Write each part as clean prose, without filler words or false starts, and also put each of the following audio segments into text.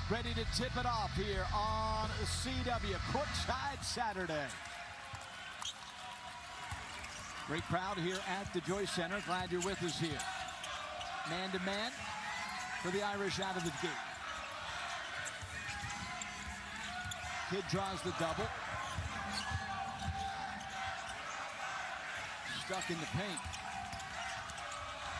ready to tip it off here on CW Courtside Saturday. Great crowd here at the Joyce Center. Glad you're with us here. Man-to-man for the Irish out of the gate. Kidd draws the double. Stuck in the paint.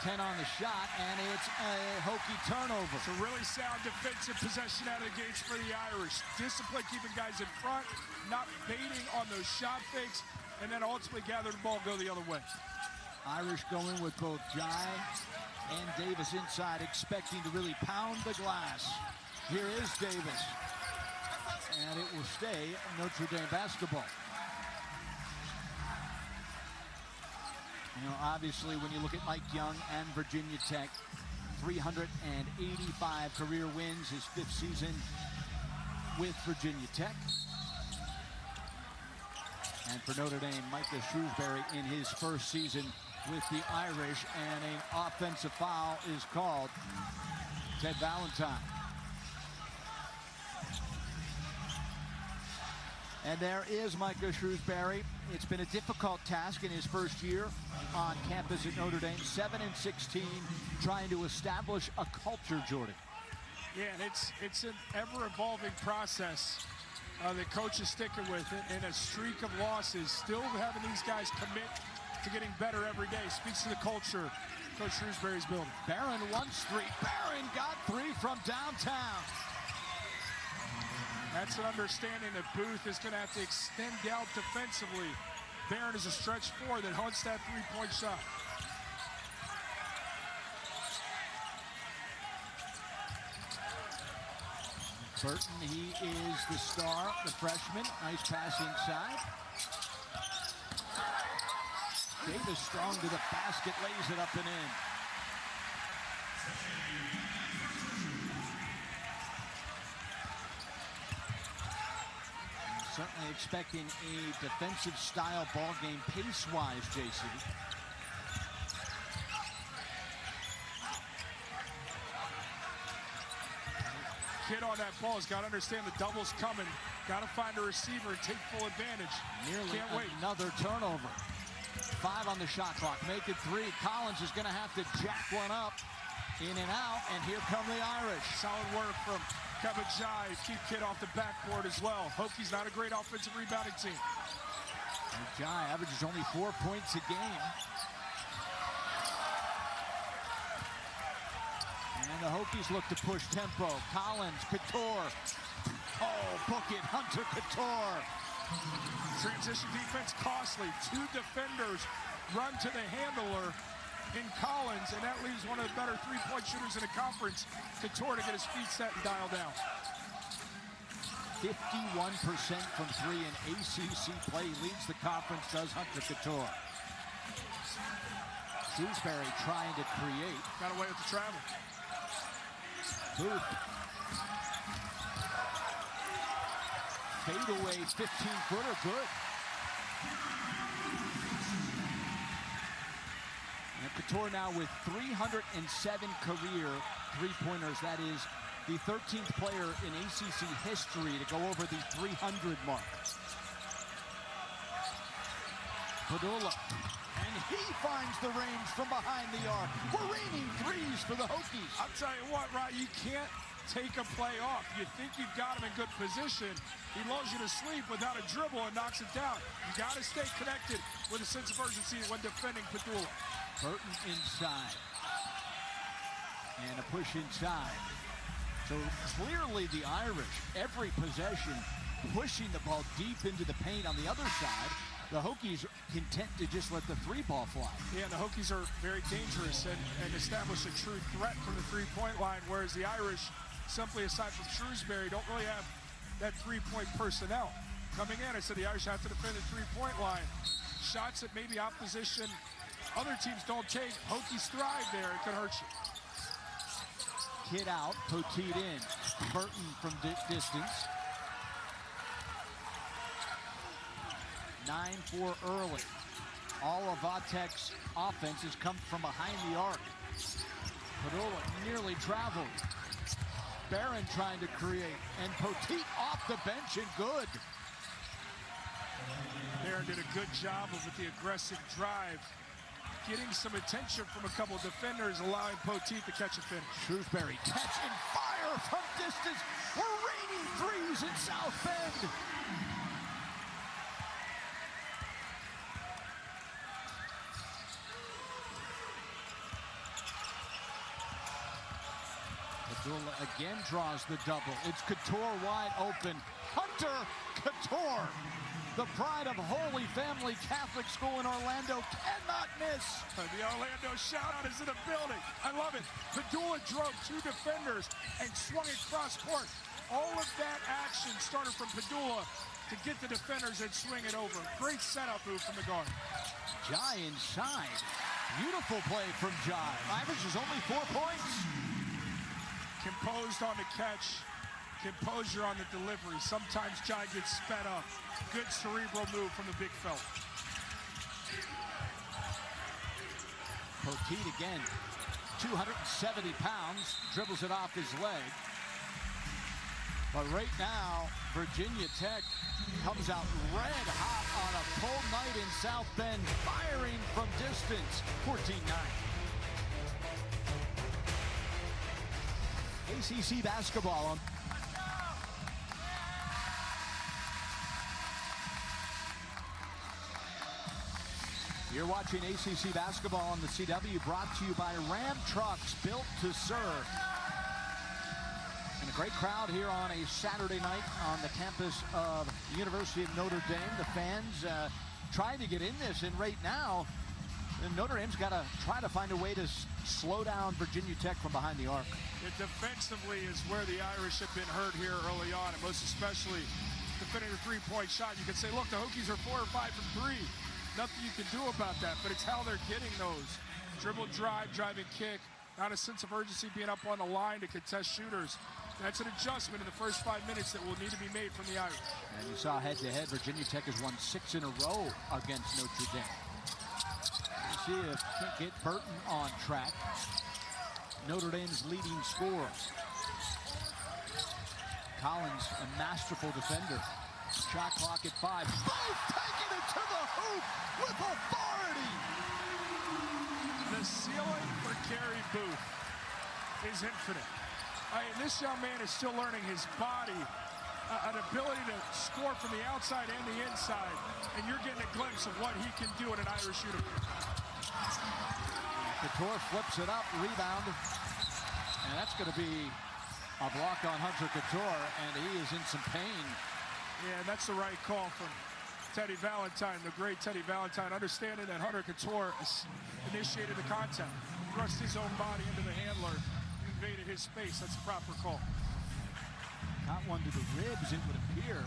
10 on the shot, and it's a Hokie turnover. It's a really sound defensive possession out of the gates for the Irish. Discipline, keeping guys in front, not baiting on those shot fakes, and then ultimately gather the ball and go the other way. Irish going with both Jai and Davis inside, expecting to really pound the glass. Here is Davis, and it will stay Notre Dame basketball. You know, obviously, when you look at Mike Young and Virginia Tech, 385 career wins, his 5th season with Virginia Tech. And for Notre Dame, Markus Shrewsberry in his 1st season with the Irish, and an offensive foul is called. Ted Valentine. And there is Markus Shrewsberry. It's been a difficult task in his 1st year on campus at Notre Dame. 7-16, trying to establish a culture, Jordy. Yeah, and it's an ever-evolving process that coach is sticking with it, and a streak of losses. Still having these guys commit to getting better every day. Speaks to the culture Coach Shrewsberry's building. Barron wants 3. Barron got 3 from downtown. That's an understanding that Booth is going to have to extend out defensively. Barron is a stretch 4 that hunts that 3-point shot. Burton, he is the star, the freshman. Nice pass inside. Davis strong to the basket, lays it up and in. Certainly expecting a defensive style ball game pace-wise, JC. Kidd on that ball has got to understand the double's coming. Got to find a receiver and take full advantage. Nearly Can't wait. Another turnover. 5 on the shot clock. Make it 3. Collins is going to have to jack one up. In and out, and here come the Irish. Solid work from Kevin Jai. Keep Kidd off the backboard as well. Hokies not a great offensive rebounding team. And Jai averages only 4 points a game. And the Hokies look to push tempo. Collins, Cattoor. Oh, book it, Hunter Cattoor. Transition defense costly. 2 defenders run to the handler in Collins, and that leaves one of the better 3-point shooters in the conference, Cattoor, to get his feet set and dial down. 51% from 3 in ACC play. Leads the conference, does Hunter Cattoor. Shrewsberry trying to create. Got away with the travel. Booth. Fadeaway 15-footer, good. And Cattoor now with 307 career 3-pointers. That is the 13th player in ACC history to go over the 300 mark. Padula, and he finds the range from behind the arc. We're raining 3s for the Hokies. I'll tell you what, Ryan, you can't take a play off. You think you've got him in good position. He lulls you to sleep without a dribble and knocks it down. You got to stay connected with a sense of urgency when defending Padula. Burton inside. And a push inside. So clearly the Irish, every possession, pushing the ball deep into the paint. On the other side, the Hokies content to just let the 3-ball fly. Yeah, the Hokies are very dangerous and establish a true threat from the 3-point line, whereas the Irish, simply aside from Shrewsberry, don't really have that 3-point personnel. Coming in, I said the Irish have to defend the 3-point line. Shots that maybe opposition, other teams don't take. Hokies thrive there. It can hurt you. Kidd out, Poteet in. Burton from distance. 9-4 early. All of Vatek's offense has come from behind the arc. Padula nearly traveled. Barron trying to create, and Poteet off the bench and good. Barron did a good job with the aggressive drive, getting some attention from a couple of defenders, allowing Poteet to catch a finish. Shrewsberry catch and fire from distance. We're raining threes in South Bend. Abdullah again draws the double. It's Cattoor wide open. Hunter Cattoor, the pride of Holy Family Catholic School in Orlando, cannot miss. The Orlando shout-out is in the building. I love it. Padula drove two defenders and swung it cross court. All of that action started from Padula to get the defenders and swing it over. Great setup move from the guard. Jai inside. Beautiful play from Jai. Averages only 4 points. Composed on the catch, composure on the delivery. Sometimes Jai gets sped up. Good cerebral move from the big fella. Poteet again, 270 pounds, dribbles it off his leg. But right now, Virginia Tech comes out red hot on a cold night in South Bend, firing from distance, 14-9. ACC basketball on. You're watching ACC basketball on the CW, brought to you by Ram Trucks, built to serve. And a great crowd here on a Saturday night on the campus of the University of Notre Dame. The fans trying to get in this, and right now, Notre Dame's got to try to find a way to slow down Virginia Tech from behind the arc. Defensively is where the Irish have been hurt here early on, and most especially defending a three-point shot. You can say, look, the Hokies are 4 or 5 from 3. Nothing you can do about that, but it's how they're getting those. Dribble, drive, driving kick, not a sense of urgency being up on the line to contest shooters. That's an adjustment in the first 5 minutes that will need to be made from the Irish. And you saw head-to-head, Virginia Tech has won 6 in a row against Notre Dame. Let's see if can't get Burton on track. Notre Dame's leading scorer. Collins, a masterful defender. Shot clock at 5. Both taking it to the hoop with authority. The ceiling for Gary Booth is infinite. This young man is still learning his body, an ability to score from the outside and the inside, and you're getting a glimpse of what he can do in an Irish uniform. Cattoor flips it up, rebound, and that's going to be a block on Hunter Cattoor, and he is in some pain. Yeah, and that's the right call from Teddy Valentine, the great Teddy Valentine, understanding that Hunter Cattoor initiated the contact, thrust his own body into the handler, invaded his space. That's a proper call. Caught one to the ribs, it would appear.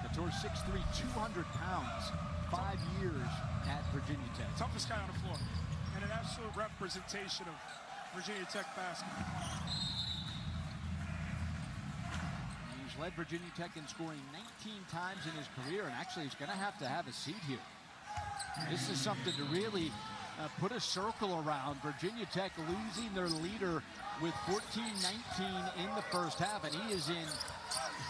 Cattoor 6'3", 200 pounds, 5 years at Virginia Tech. Toughest guy on the floor, and an absolute representation of Virginia Tech basketball. He's led Virginia Tech in scoring 19 times in his career, and actually he's going to have a seat here. This is something to really put a circle around. Virginia Tech losing their leader with 14-19 in the first half, and he is in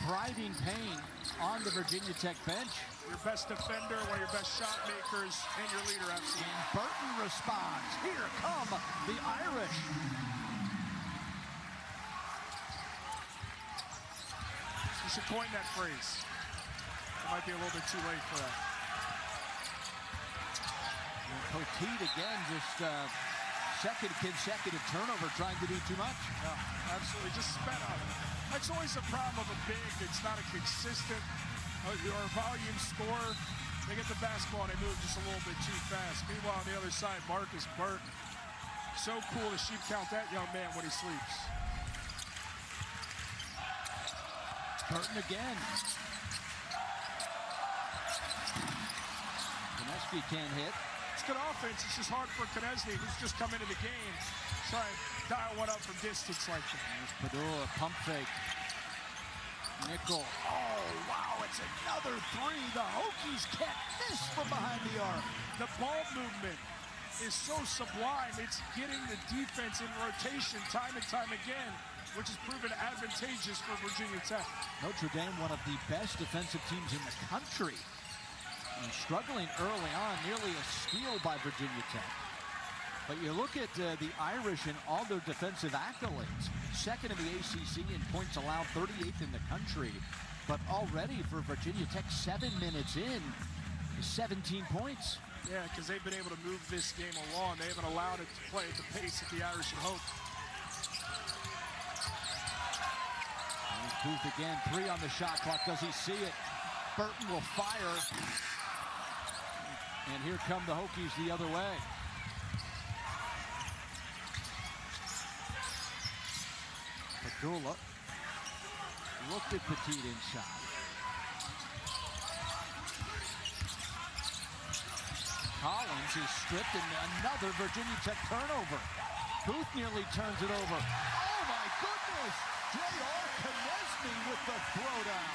thriving pain on the Virginia Tech bench. Your best defender, one of your best shot makers, and your leader, absolutely. And Burton responds. Here come the Irish. You should coin that phrase. It might be a little bit too late for that. Poteet again, just second consecutive turnover, trying to do too much. Yeah, absolutely, just sped up. That's always a problem of a big. It's not a consistent or volume scorer. They get the basketball and they move just a little bit too fast. Meanwhile, on the other side, Markus Burton. So cool to sheep count that young man when he sleeps. Burton again. Konechny can't hit. It's good offense. It's just hard for Konechny, who's just come into the game, try and dial one up from distance like that. There's Padula, pump fake. Nickel. Oh, wow, it's another three. The Hokies can't miss from behind the arc. The ball movement is so sublime. It's getting the defense in rotation time and time again, which has proven advantageous for Virginia Tech. Notre Dame, one of the best defensive teams in the country. And struggling early on, nearly a steal by Virginia Tech. But you look at the Irish and all their defensive accolades. Second in the ACC in points allowed, 38th in the country. But already for Virginia Tech, 7 minutes in, 17 points. Yeah, because they've been able to move this game along. They haven't allowed it to play at the pace that the Irish had hoped. Booth again, 3 on the shot clock. Does he see it? Burton will fire. And here come the Hokies the other way. Padula looked at Petit inside. Collins is stripped and another Virginia Tech turnover. Booth nearly turns it over. Oh my goodness! J.R. Knesny with the throwdown.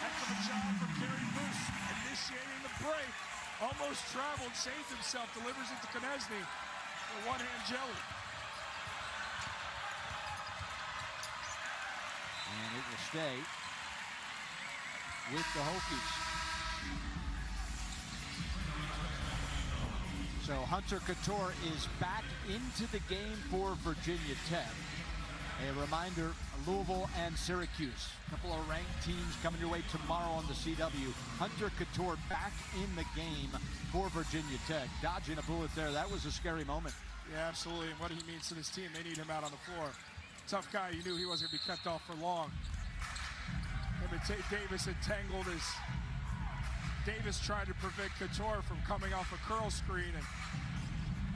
Heck of a job from Gary Booth, initiating the break. Almost traveled, saved himself, delivers it to Knesny. The one-hand jelly. And it will stay with the Hokies. So Hunter Cattoor is back into the game for Virginia Tech. A reminder, Louisville and Syracuse, a couple of ranked teams coming your way tomorrow on the CW. Hunter Cattoor back in the game for Virginia Tech. Dodging a bullet there. That was a scary moment. Yeah, absolutely. And what he means to this team, they need him out on the floor. Tough guy. You knew he wasn't going to be kept off for long. Him and Davis entangled as Davis tried to prevent Cattoor from coming off a curl screen, and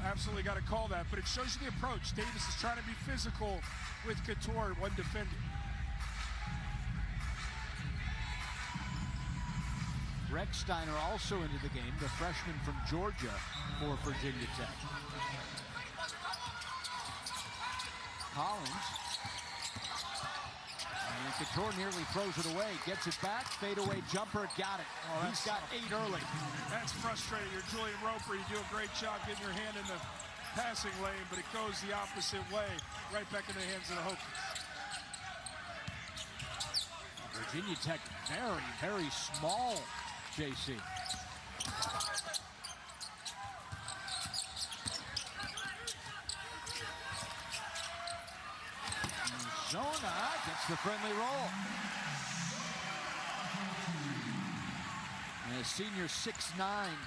absolutely got to call that. But it shows you the approach. Davis is trying to be physical with Cattoor when defending. Rex Steiner also into the game, the freshman from Georgia for Virginia Tech. Collins. And Cattoor nearly throws it away. Gets it back. Fadeaway jumper. Got it. Oh, he's got 8 early. That's frustrating. You're Julian Roper. You do a great job getting your hand in the passing lane, but it goes the opposite way. Right back in the hands of the Hokies. Virginia Tech very, very small, JC. Zona gets the friendly roll. And a senior 6'9"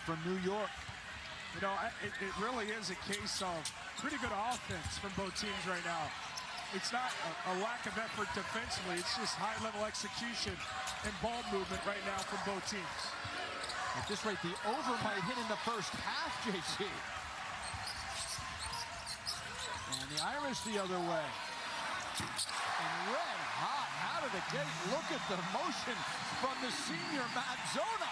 from New York. You know, it really is a case of pretty good offense from both teams right now. It's not a lack of effort defensively. It's just high-level execution and ball movement right now from both teams. At this rate, the over might hit in the first half, JC. And the Irish the other way. And red hot out of the gate. Look at the motion from the senior Matt Zona.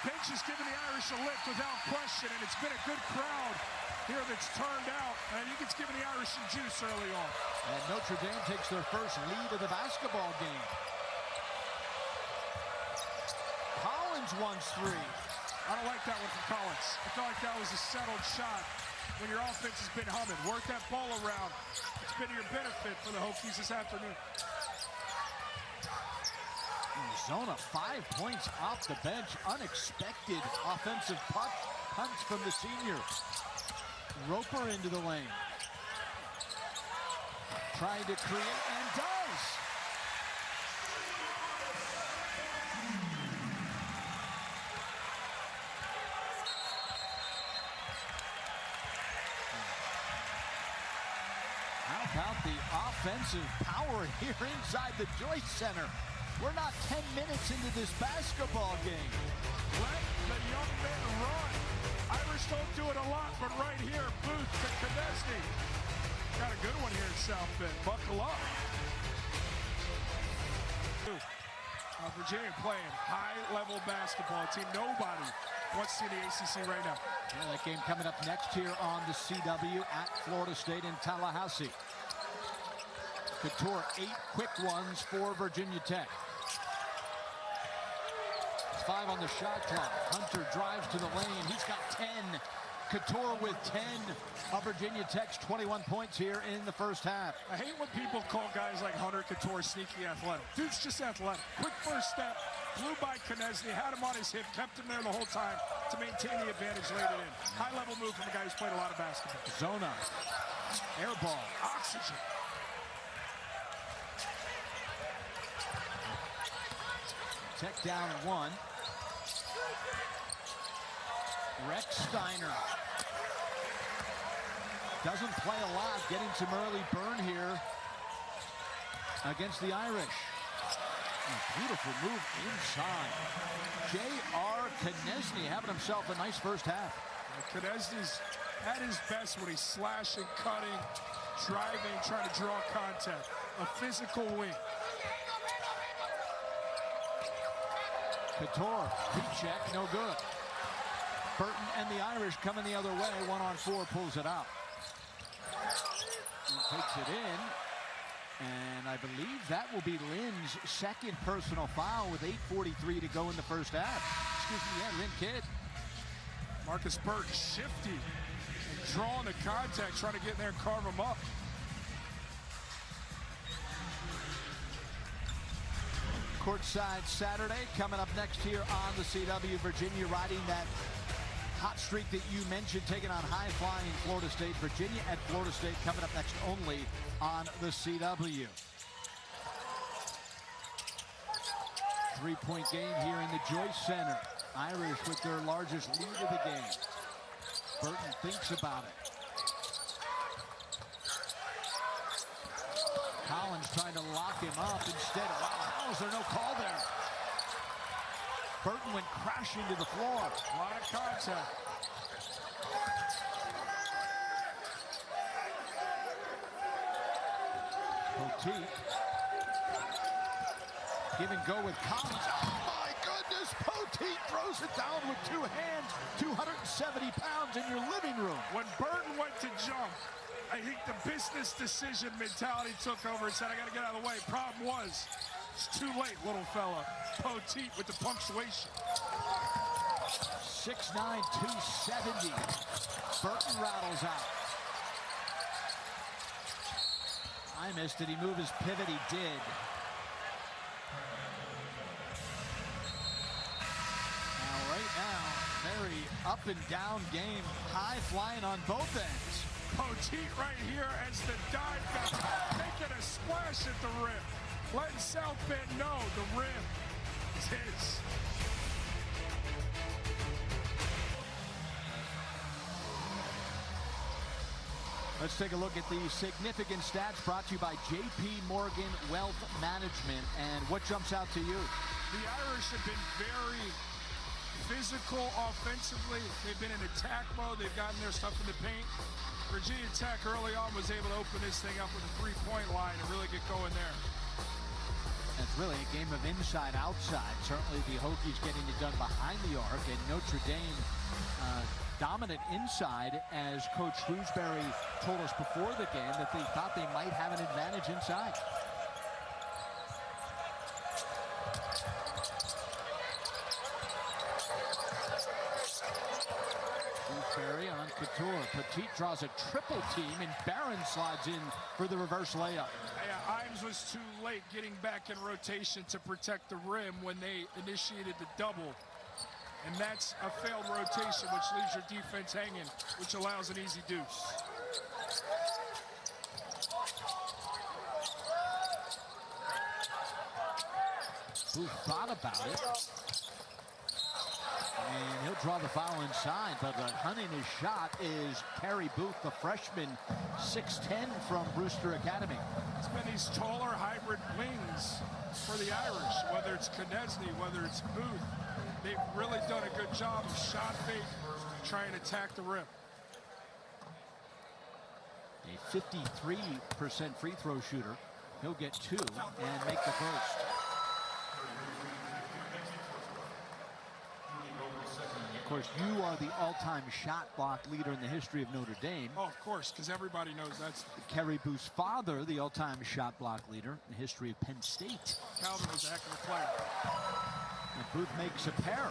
Bench is giving the Irish a lift without question, and it's been a good crowd here that's turned out. And I think it's given the Irish some juice early on. And Notre Dame takes their first lead of the basketball game. Collins wants 3. I don't like that one from Collins. I felt like that was a settled shot when your offense has been humming. Work that ball around. It's been to your benefit for the Hokies this afternoon. Zona 5 points off the bench. Unexpected offensive punch from the senior. Roper into the lane. Trying to create and does. How about the offensive power here inside the Joyce Center? We're not 10 minutes into this basketball game. Let the young men run. Irish don't do it a lot, but right here, Booth to Knesny. Got a good one here in South Bend. Buckle up. Virginia playing high-level basketball. A team nobody wants to see in the ACC right now. Yeah, that game coming up next here on the CW at Florida State in Tallahassee. Cattoor 8 quick ones for Virginia Tech. 5 on the shot clock. Hunter drives to the lane. He's got 10. Cattoor with 10 of Virginia Tech's 21 points here in the first half. I hate when people call guys like Hunter Cattoor sneaky athletic. Dude's just athletic. Quick first step, flew by Konechny, had him on his hip, kept him there the whole time to maintain the advantage, laid it in. High-level move from a guy who's played a lot of basketball. Zona, air ball, oxygen. Tech down 1. Rex Steiner doesn't play a lot, getting some early burn here against the Irish. A beautiful move inside. J.R. Konechny having himself a nice first half. Konechny's at his best when he's slashing, cutting, driving, trying to draw contact. A physical wing. Cattoor, heat check, no good. Burton and the Irish coming the other way. 1-on-4, pulls it out. And takes it in. And I believe that will be Lynn's second personal foul with 8:43 to go in the first half. Excuse me, yeah, Lynn Kidd. Markus Burton shifty and drawing the contact, trying to get in there and carve him up. Courtside Saturday coming up next here on the CW. Virginia riding that hot streak that you mentioned, taking on high-flying Florida State. Virginia at Florida State coming up next only on the CW. Three-point game here in the Joyce Center. Irish with their largest lead of the game. Burton thinks about it. Collins trying to lock him up instead. Wow, how is there no call there? Burton went crashing to the floor. A lot of contact. Poteet. Give and go with Collins. Oh my goodness, Poteet throws it down with two hands. 270 pounds in your living room. When Burton went to jump, I think the business decision mentality took over and said, I got to get out of the way. Problem was, it's too late, little fella. Poteet with the punctuation. 6'9", 270. Burton rattles out. I missed it. He moved his pivot. He did. Now, right now, very up and down game. High flying on both ends. Poteet right here as the dive guy, making a splash at the rim. Letting South Bend know the rim is his. Let's take a look at the significant stats brought to you by J.P. Morgan Wealth Management. And what jumps out to you? The Irish have been very physical offensively. They've been in attack mode. They've gotten their stuff in the paint. Virginia Tech early on was able to open this thing up with a three-point line and really get going there. It's really a game of inside-outside. Certainly the Hokies getting it done behind the arc, and Notre Dame dominant inside, as Coach Shrewsberry told us before the game that they thought they might have an advantage inside. Shrewsberry on Cattoor. Poteet draws a triple team, and Barron slides in for the reverse layup. Yeah, Imes was too late getting back in rotation to protect the rim when they initiated the double. And that's a failed rotation, which leaves your defense hanging, which allows an easy deuce. Who thought about it? And he'll draw the foul inside, but hunting his shot is Kerry Booth, the freshman, 6'10" from Brewster Academy. It's been these taller hybrid wings for the Irish, whether it's Konechny, whether it's Booth. They've really done a good job of shot fake, trying to attack the rim. A 53% free throw shooter. He'll get two and make the first. Of course, you are the all-time shot block leader in the history of Notre Dame. Oh, of course, because everybody knows that's... Kerry Booth's father, the all-time shot block leader in the history of Penn State. Calvin was a heck of a player. And Booth makes a pair.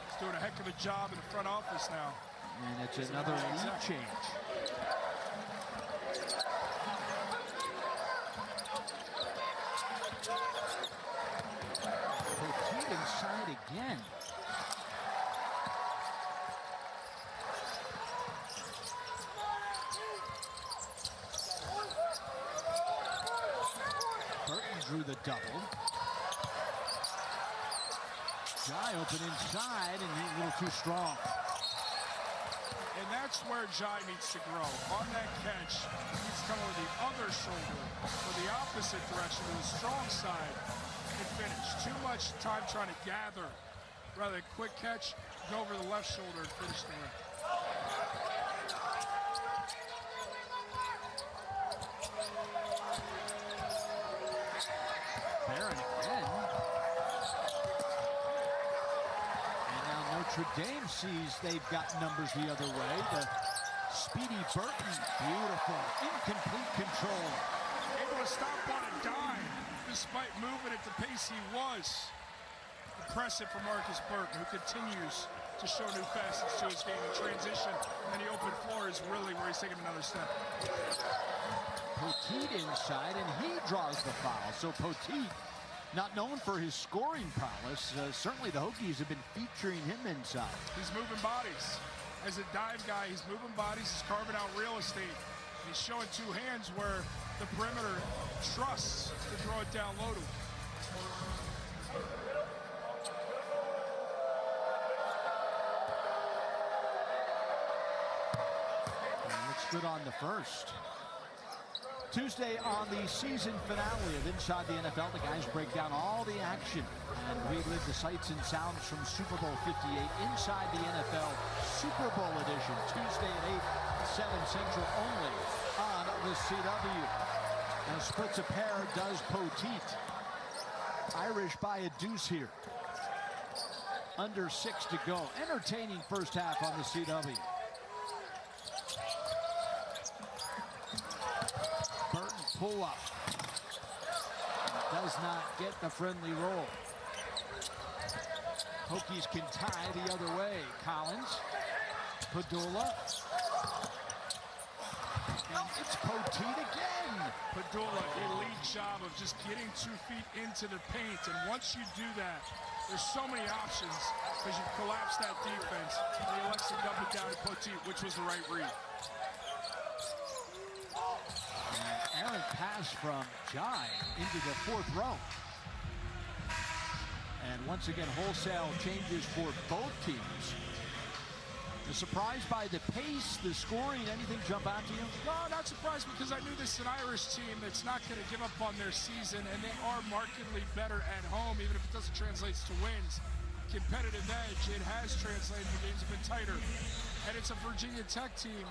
He's doing a heck of a job in the front office now. And it's another lead change. Petit inside again. Burton drew the double. Jai open inside, and he's a little too strong. And that's where Jai needs to grow. On that catch, he's coming with the other shoulder, or the opposite direction, to the strong side, and finish. Too much time trying to gather. Rather than quick catch, go over the left shoulder and finish the rim. Barron again. And now Notre Dame sees they've got numbers the other way. The speedy Burton, beautiful, incomplete control. Able to stop on a dime, despite moving at the pace he was. Impressive for Marcus Burton, who continues to show new facets to his game in transition, and the open floor is really where he's taking another step. Petit inside, and he draws the foul. So Petit, not known for his scoring prowess, certainly the Hokies have been featuring him inside. He's moving bodies. As a dive guy, he's moving bodies, he's carving out real estate. He's showing two hands where the perimeter trusts to throw it down low to him. And looks good on the first. Tuesday on the season finale of Inside the NFL, the guys break down all the action and relive the sights and sounds from Super Bowl 58, Inside the NFL Super Bowl edition, Tuesday at 8, 7 Central only on the CW. And splits a pair does Petit. Irish by a deuce here. Under 6 to go. Entertaining first half on the CW. Pull up. Does not get the friendly roll. Hokies can tie the other way. Collins. Padula. And it's Petit again. Padula, elite job of just getting 2 feet into the paint. And once you do that, there's so many options because you collapse that defense. And he elects to dump it down to Petit, which was the right read. Errant pass from Jai into the 4th row. And once again, wholesale changes for both teams. You're surprised by the pace, the scoring, anything jump out to you? No, not surprised because I knew this is an Irish team that's not going to give up on their season, and they are markedly better at home, even if it doesn't translate to wins. Competitive edge, it has translated. The games have been tighter. And it's a Virginia Tech team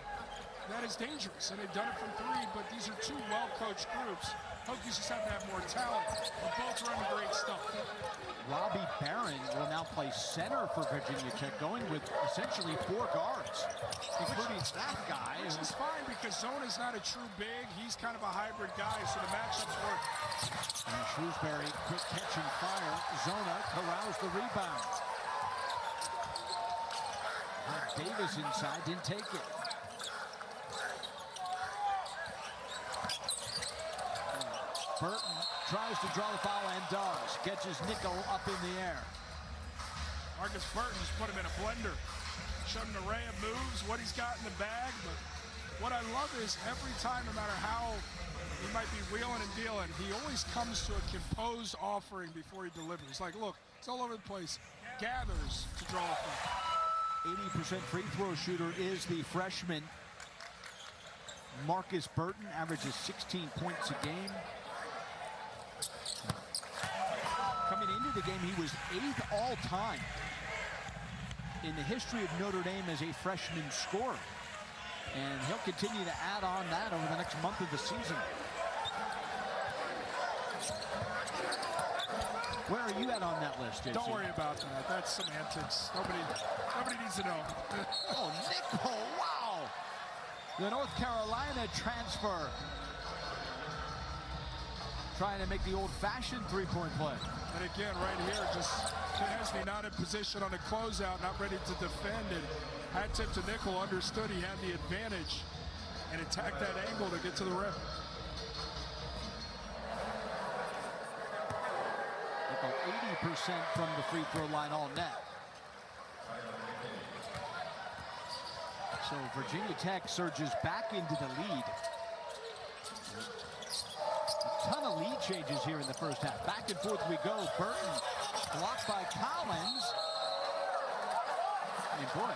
that is dangerous, and they've done it from 3, but these are 2 well-coached groups. Hokies just have to have more talent, but both running great stuff. Robbie Barron will now play center for Virginia Tech, going with essentially 4 guards, including that guy. Which is fine because Zona is not a true big. He's kind of a hybrid guy, so the matchups work. And Shrewsberry, quick catch and fire. Zona corrals the rebound. Davis inside, didn't take it. Burton tries to draw the foul and does. Catches Nickel up in the air. Markus Burton just put him in a blender. Showed an array of moves, what he's got in the bag. But what I love is every time, no matter how he might be wheeling and dealing, he always comes to a composed offering before he delivers. Like, look, it's all over the place. Gathers to draw a foul. 80% free throw shooter is the freshman Markus Burton. Averages 16 points a game. Coming into the game, he was 8th all-time in the history of Notre Dame as a freshman scorer. And he'll continue to add on that over the next month of the season. Where are you at on that list, JC? Don't worry about that. That's semantics. Nobody needs to know. Oh, Nickel, wow! The North Carolina transfer. Trying to make the old-fashioned three-point play. And again, right here, just Knesny not in position on the closeout, not ready to defend it. Hat tip to Nickel, understood he had the advantage and attacked that angle to get to the rim. Nickel 80% from the free throw line all net. So Virginia Tech surges back into the lead. A ton of lead changes here in the first half. Back and forth we go. Burton blocked by Collins. And boy,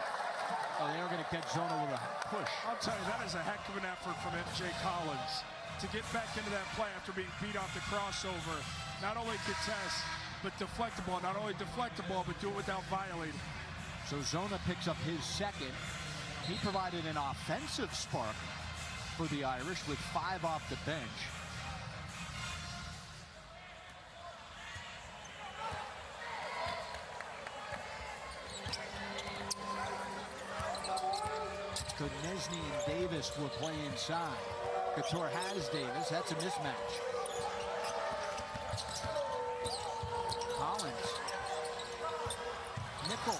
they are going to catch Zona with a push. I'll tell you, that is a heck of an effort from MJ Collins to get back into that play after being beat off the crossover. Not only contest, but deflectable. Not only deflectable, but do it without violating. So Zona picks up his second. He provided an offensive spark for the Irish with 5 off the bench. So Nesny and Davis will play inside. Cattoor has Davis. That's a mismatch. Collins. Nickel.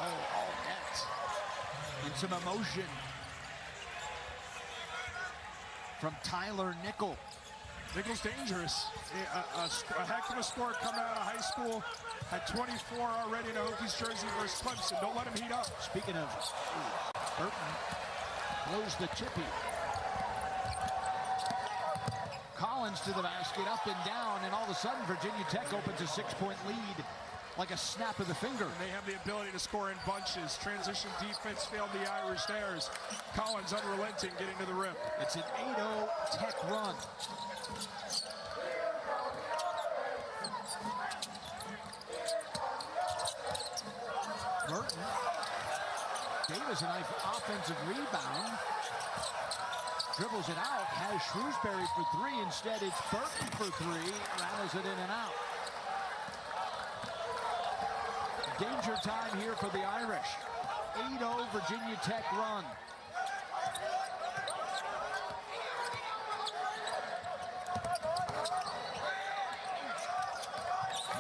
Oh, net. And some emotion from Tyler Nickel. Nickel's dangerous. A heck of a score coming out of high school. Had 24 already in a Hokies jersey versus Clemson. Don't let him heat up. Speaking of Burton, blows the tippy. Collins to the basket, up and down, and all of a sudden Virginia Tech opens a 6-point lead like a snap of the finger. And they have the ability to score in bunches. Transition defense failed the Irish theirs. Collins unrelenting, getting to the rim. It's an 8-0 Tech run. Burton. Davis, a nice offensive rebound. Dribbles it out, has Shrewsberry for 3. Instead, it's Burton for 3. Rattles it in and out. Danger time here for the Irish. 8-0 Virginia Tech run.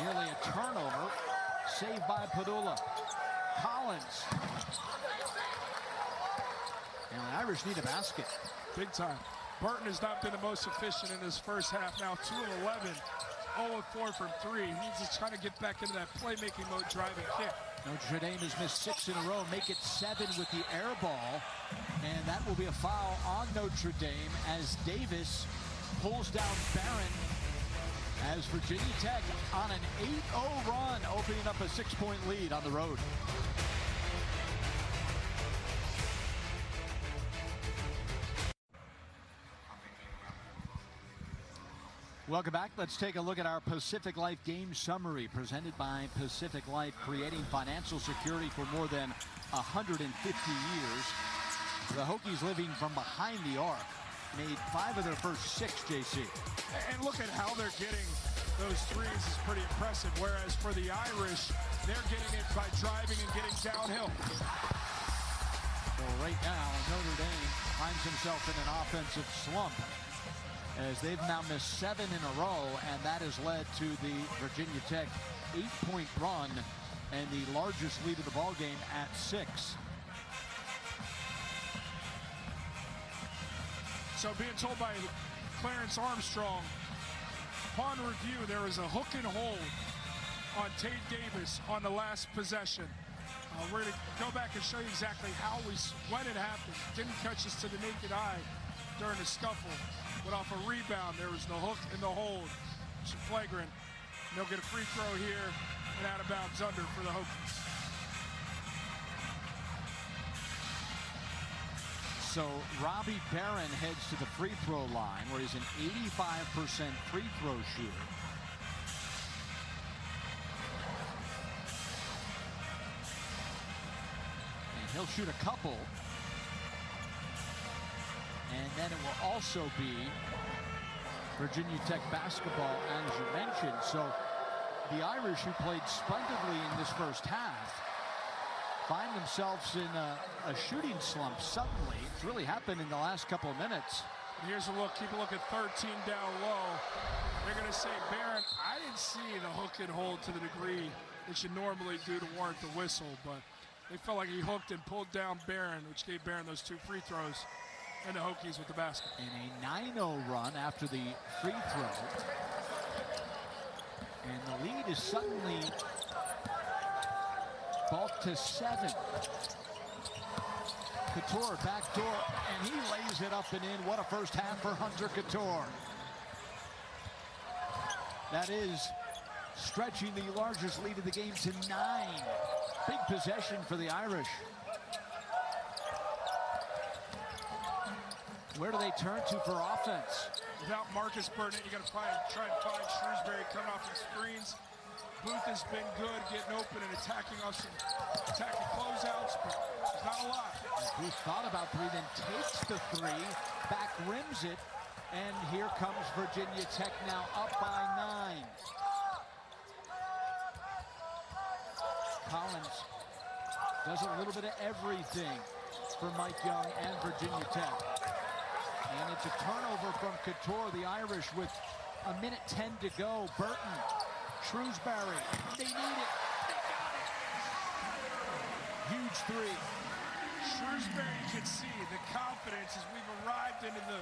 Nearly a turnover. Saved by Padula. Collins. And the Irish need a basket. Big time. Burton has not been the most efficient in his first half. Now 2 of 11. 0 of 4 from 3. He's just trying to get back into that playmaking mode, driving kick. Notre Dame has missed 6 in a row. Make it 7 with the air ball. And that will be a foul on Notre Dame as Davis pulls down Barron. As Virginia Tech on an 8-0 run, opening up a 6-point lead on the road. Welcome back. Let's take a look at our Pacific Life game summary presented by Pacific Life, creating financial security for more than 150 years. The Hokies, living from behind the arc, made 5 of their first 6, JC. And look at how they're getting those threes is pretty impressive. Whereas for the Irish, they're getting it by driving and getting downhill. Well, right now, Notre Dame finds himself in an offensive slump, as they've now missed 7 in a row, and that has led to the Virginia Tech 8-point run and the largest lead of the ball game at 6. So being told by Clarence Armstrong, upon review, there was a hook and hold on Tate Davis on the last possession. We're going to go back and show you exactly when it happened. Didn't catch us to the naked eye during the scuffle. But off a rebound, there was the hook and the hold. It's flagrant. And they'll get a free throw here and out of bounds under for the Hokies. So Robbie Barron heads to the free throw line, where he's an 85% free throw shooter. And he'll shoot a couple. And then it will also be Virginia Tech basketball, as you mentioned. So the Irish, who played splendidly in this first half, find themselves in a shooting slump suddenly. It's really happened in the last couple of minutes. Here's a look. Keep a look at 13 down low. They're going to say, Barron, I didn't see the hook and hold to the degree that you normally do to warrant the whistle, but They felt like he hooked and pulled down Barron, which gave Barron those 2 free throws, and the Hokies with the basket. In a 9-0 run after the free throw. And the lead is suddenly bulked to 7. Cattoor backdoor, and he lays it up and in. What a first half for Hunter Cattoor. That is stretching the largest lead of the game to 9. Big possession for the Irish. Where do they turn to for offense? Without Markus Burton, you got to try and find Shrewsberry coming off the screens. Booth has been good getting open and attacking us and attacking closeouts, but there's not a lot. Booth thought about 3, then takes the 3, back rims it, and here comes Virginia Tech now up by 9. Collins does a little bit of everything for Mike Young and Virginia Tech. And it's a turnover from Cattoor, the Irish, with 1:10 to go. Burton, Shrewsberry, they need it. They got it. Huge 3. Shrewsberry, you can see the confidence as we've arrived into the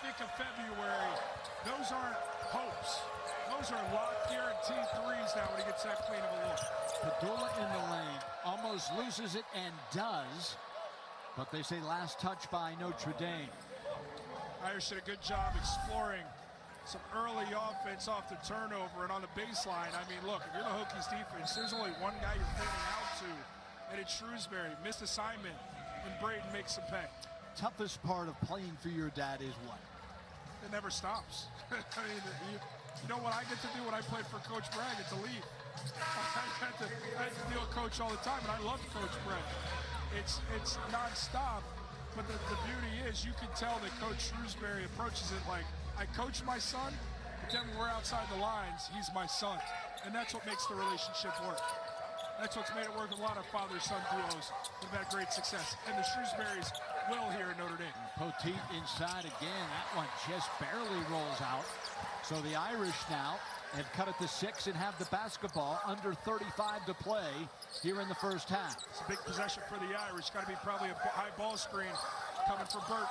thick of February. Those aren't hopes. Those are locked, guaranteed 3s now when he gets that clean of a look. Padula in the lane, almost loses it and does. But they say last touch by Notre Dame. Irish did a good job exploring some early offense off the turnover and on the baseline. I mean, look, if you're the Hokies defense, there's only one guy you're pointing out to, and it's Shrewsberry. Missed assignment, and Braeden makes some pay. Toughest part of playing for your dad is what? It never stops. I mean, you know what I get to do when I played for Coach Bragg? I get to leave. I had to deal with Coach all the time, and I love Coach Bragg. It's nonstop. But the beauty is you can tell that Coach Shrewsberry approaches it like, I coach my son, but then when we're outside the lines, he's my son. And that's what makes the relationship work. That's what's made it work with a lot of father-son duos that have had great success. And the Shrewsberrys will here at Notre Dame. Poteet inside again. That one just barely rolls out. So the Irish now have cut it to 6 and have the basketball, under 35 to play here in the first half. It's a big possession for the Irish. Got to be probably a high ball screen coming from Burton.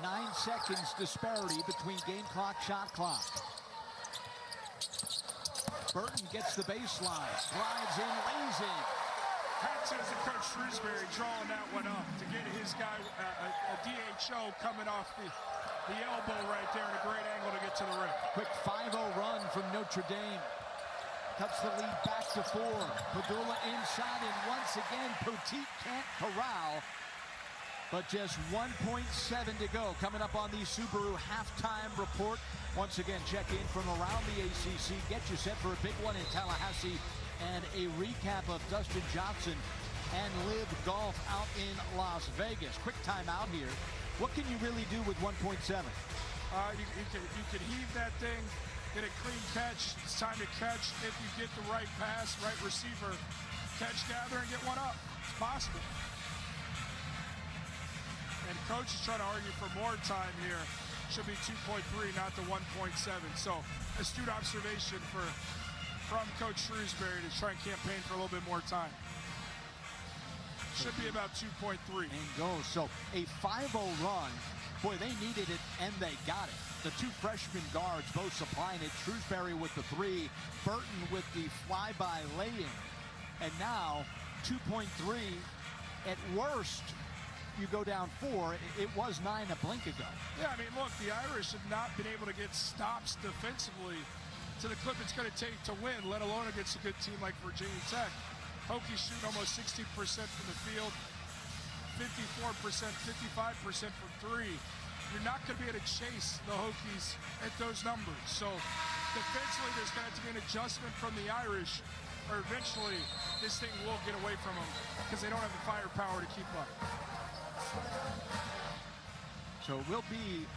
9 seconds disparity between game clock, shot clock. Burton gets the baseline, drives in, lays in. Hats to Coach Shrewsberry drawing that one up to get his guy a DHO coming off the elbow right there, and a great angle to get to the rim. Quick 5-0 run from Notre Dame. Cuts the lead back to 4. Padula inside, and once again, Poteet can't corral. But just 1.7 to go. Coming up on the Subaru halftime report. Once again, check in from around the ACC. Get you set for a big one in Tallahassee. And a recap of Dustin Johnson and Live Golf out in Las Vegas. Quick timeout here. What can you really do with 1.7? You can heave that thing, get a clean catch. It's time to catch if you get the right pass, right receiver. Catch, gather, and get one up. It's possible. And coach is trying to argue for more time here. Should be 2.3, not the 1.7. So astute observation from Coach Shrewsberry to try and campaign for a little bit more time. Should be about 2.3. And goes. So a 5-0 run. Boy, they needed it, and they got it. The 2 freshman guards both supplying it. Shrewsberry with the 3. Burton with the flyby lay-in. And now 2.3. At worst, you go down 4. It was 9 a blink ago. Yeah, I mean, look, the Irish have not been able to get stops defensively to the clip it's going to take to win, let alone against a good team like Virginia Tech. Hokies shoot almost 60% from the field, 54%, 55% from 3. You're not going to be able to chase the Hokies at those numbers. So defensively, there's going to have to be an adjustment from the Irish, or eventually this thing will get away from them because they don't have the firepower to keep up. So it will be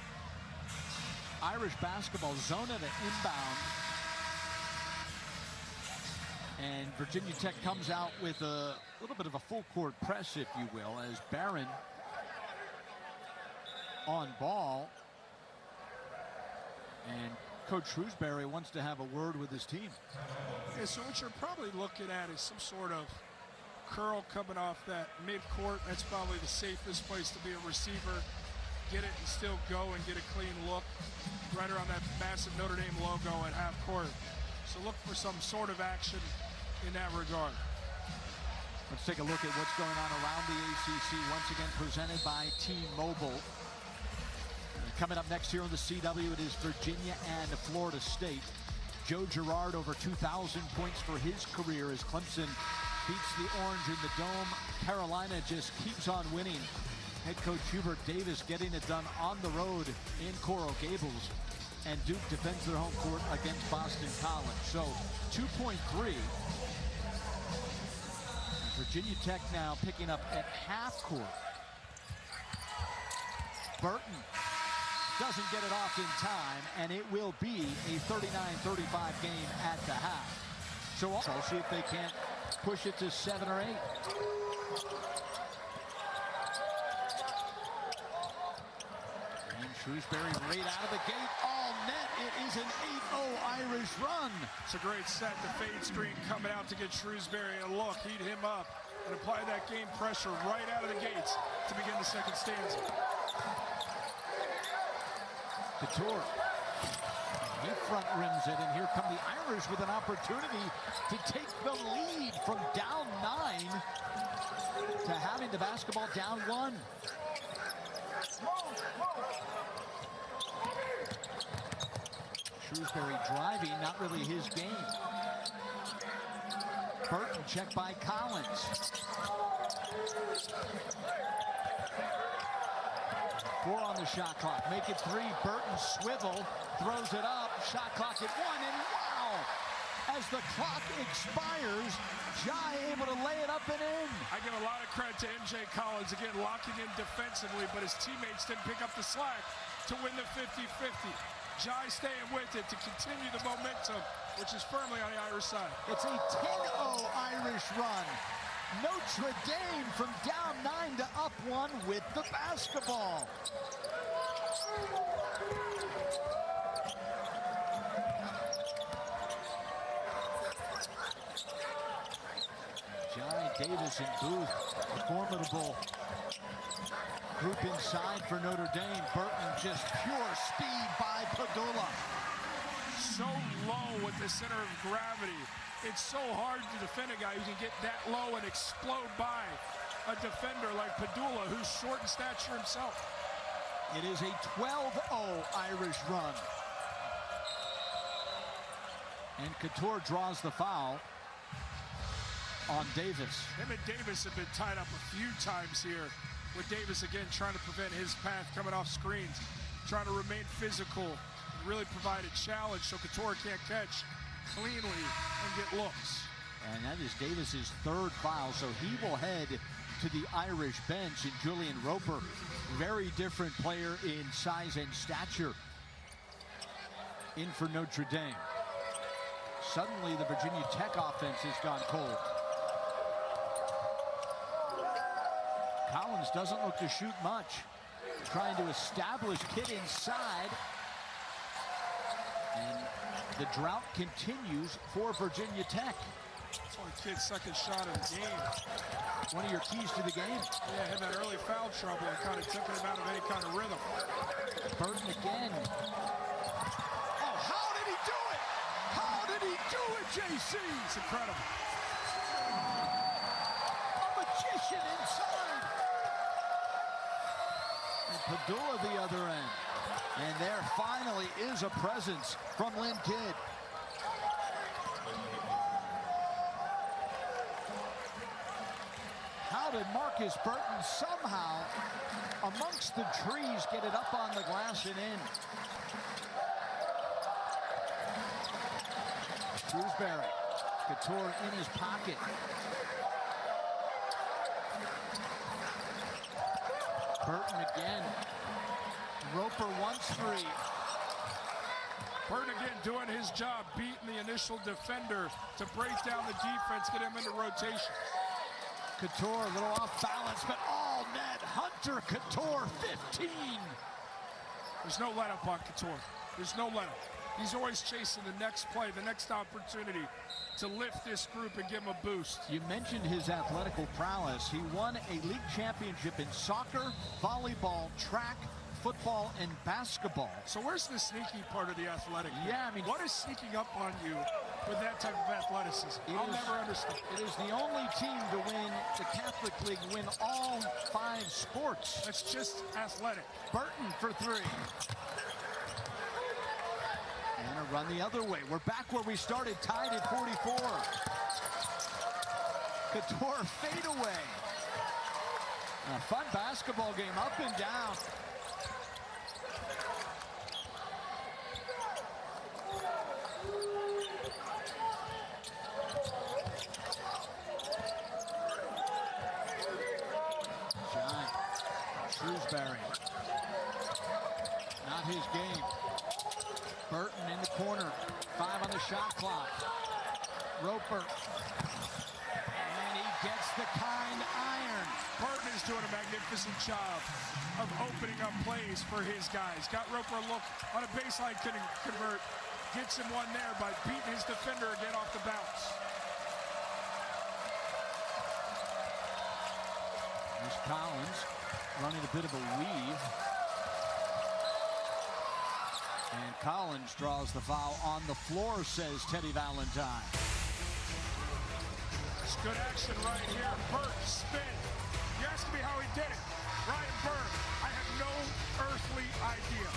Irish basketball zone at an inbound. And Virginia Tech comes out with a little bit of a full court press, if you will, as Barron on ball. And Coach Shrewsberry wants to have a word with his team. Yeah, so what you're probably looking at is some sort of curl coming off that midcourt. That's probably the safest place to be a receiver. Get it and still go and get a clean look right around that massive Notre Dame logo at half court. So look for some sort of action in that regard. Let's take a look at what's going on around the ACC, once again presented by T-Mobile. Coming up next here on the CW, it is Virginia and Florida State. Joe Girard over 2,000 points for his career as Clemson beats the Orange in the Dome. Carolina just keeps on winning. Head coach Hubert Davis getting it done on the road in Coral Gables. And Duke defends their home court against Boston College. So 2.3. Virginia Tech now picking up at half court. Burton doesn't get it off in time, and it will be a 39-35 game at the half. So I'll see if they can't push it to 7 or 8. And Shrewsberry right out of the gate, all net. It is an 8-0 Irish run. It's a great set. The fade screen coming out to get Shrewsberry a look, heat him up, and apply that game pressure right out of the gates to begin the second stanza. Cattoor, he front rims it, and here come the Irish with an opportunity to take the lead from down 9 to having the basketball down 1. Shrewsberry driving, not really his game. Burton checked by Collins. 4 on the shot clock. Make it 3. Burton swivel, throws it up. Shot clock at 1, and wow! As the clock expires, Jai able to lay it up and in. I give a lot of credit to MJ Collins, again, locking in defensively, but his teammates didn't pick up the slack to win the 50-50. Jai staying with it to continue the momentum, which is firmly on the Irish side. It's a 10-0 Irish run. Notre Dame from down 9 to up 1 with the basketball. Jai, Davis, and Booth, a formidable group inside for Notre Dame. Burton just pure speed by Padula. So low with the center of gravity. It's so hard to defend a guy who can get that low and explode by a defender like Padula, who's short in stature himself. It is a 12-0 Irish run. And Cattoor draws the foul on Davis. Him and Davis have been tied up a few times here, with Davis again trying to prevent his path coming off screens, trying to remain physical, and really provide a challenge so Cattoor can't catch cleanly and get looks. And that is Davis's 3rd foul, so he will head to the Irish bench. And Julian Roper, very different player in size and stature, in for Notre Dame. Suddenly the Virginia Tech offense has gone cold. Collins doesn't look to shoot much. Trying to establish Kidd inside. And the drought continues for Virginia Tech. It's only Kidd's second shot of the game. One of your keys to the game. Yeah, had that early foul trouble and kind of took him out of any kind of rhythm. Burton again. Oh, how did he do it? How did he do it, JC? It's incredible. A magician inside. And Padula the other end. And there finally is a presence from Lynn Kidd. How did Markus Burton somehow, amongst the trees, get it up on the glass and in? Shrewsberry, Cattoor in his pocket. Burton again. Roper wants 3. Burton again doing his job, beating the initial defender to break down the defense, get him into rotation. Cattoor a little off balance, but all net. Hunter Cattoor, 15. There's no let up on Cattoor. There's no let up. He's always chasing the next play, the next opportunity to lift this group and give him a boost. You mentioned his athletical prowess. He won a league championship in soccer, volleyball, track, football, and basketball. So where's the sneaky part of the athletic? Yeah, I mean, what is sneaking up on you with that type of athleticism? I'll never understand. It is the only team to win the Catholic League, win all 5 sports. That's just athletic. Burton for 3. And a run the other way. We're back where we started, tied at 44. Cattoor fadeaway. A fun basketball game, up and down. Shrewsberry. Not his game. Burton in the corner. 5 on the shot clock. Roper. And he gets the kind iron. Burton is doing a magnificent job of opening up plays for his guys. Got Roper a look on a baseline, couldn't convert. Gets him one there by beating his defender again off the bounce. There's Collins running a bit of a weave. And Collins draws the foul on the floor, says Teddy Valentine. It's good action right here. Burton spin. You asked me how he did it. Ryan Burton, I have no earthly idea.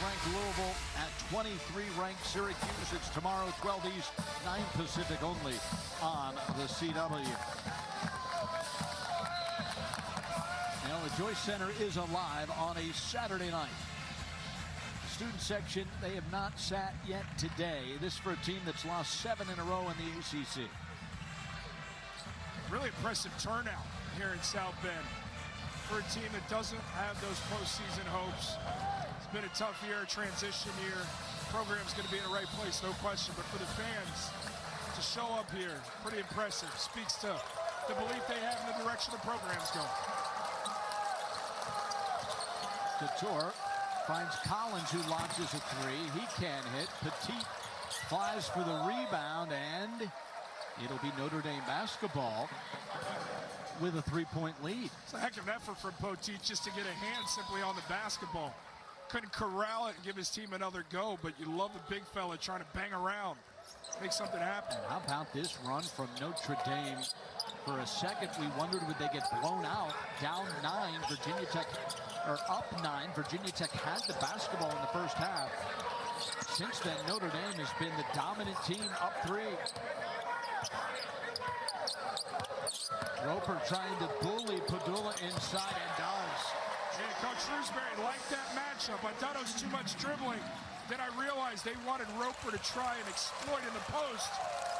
Ranked Louisville at 23 ranked Syracuse. It's tomorrow, 12 East, 9 Pacific only on the CW. Now the Joyce Center is alive on a Saturday night. Student section, they have not sat yet today. This for a team that's lost 7 in a row in the ACC. Really impressive turnout here in South Bend for a team that doesn't have those postseason hopes. It's been a tough year, a transition year. The program's going to be in the right place, no question. But for the fans to show up here, pretty impressive. Speaks to the belief they have in the direction the program's going. Cattoor finds Collins, who launches a 3. He can hit. Petit flies for the rebound, and it'll be Notre Dame basketball with a 3-point lead. It's a heck of an effort from Petit just to get a hand simply on the basketball. Couldn't corral it and give his team another go, but you love the big fella trying to bang around, make something happen. And how about this run from Notre Dame? For a second, we wondered would they get blown out. Down 9, Virginia Tech, or up 9. Virginia Tech had the basketball in the first half. Since then, Notre Dame has been the dominant team, up 3. Roper trying to bully Padula inside, and does. Yeah, Coach Shrewsberry liked that matchup. I thought it was too much dribbling. Then I realized they wanted Roper to try and exploit in the post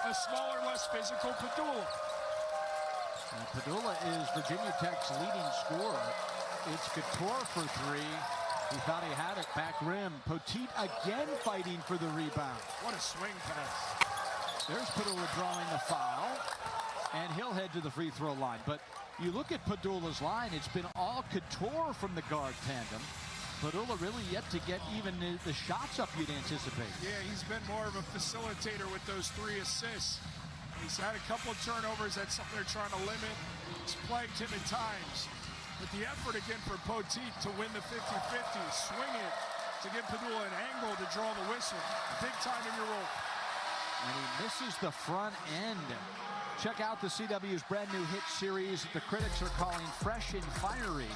a smaller, less physical Padula. And Padula is Virginia Tech's leading scorer. It's Cattoor for 3. He thought he had it, back rim. Petit again fighting for the rebound. What a swing pass. There's Padula drawing the foul, and he'll head to the free throw line. But you look at Padula's line, it's been all Cattoor from the guard tandem. Padula really yet to get even the shots up you'd anticipate. Yeah, he's been more of a facilitator with those 3 assists. He's had a couple of turnovers. That's something they're trying to limit. It's plagued him at times. But the effort again for Petit to win the 50-50, swing it to give Padula an angle to draw the whistle. Big time in your role. And he misses the front end. Check out the CW's brand new hit series the critics are calling fresh and fiery.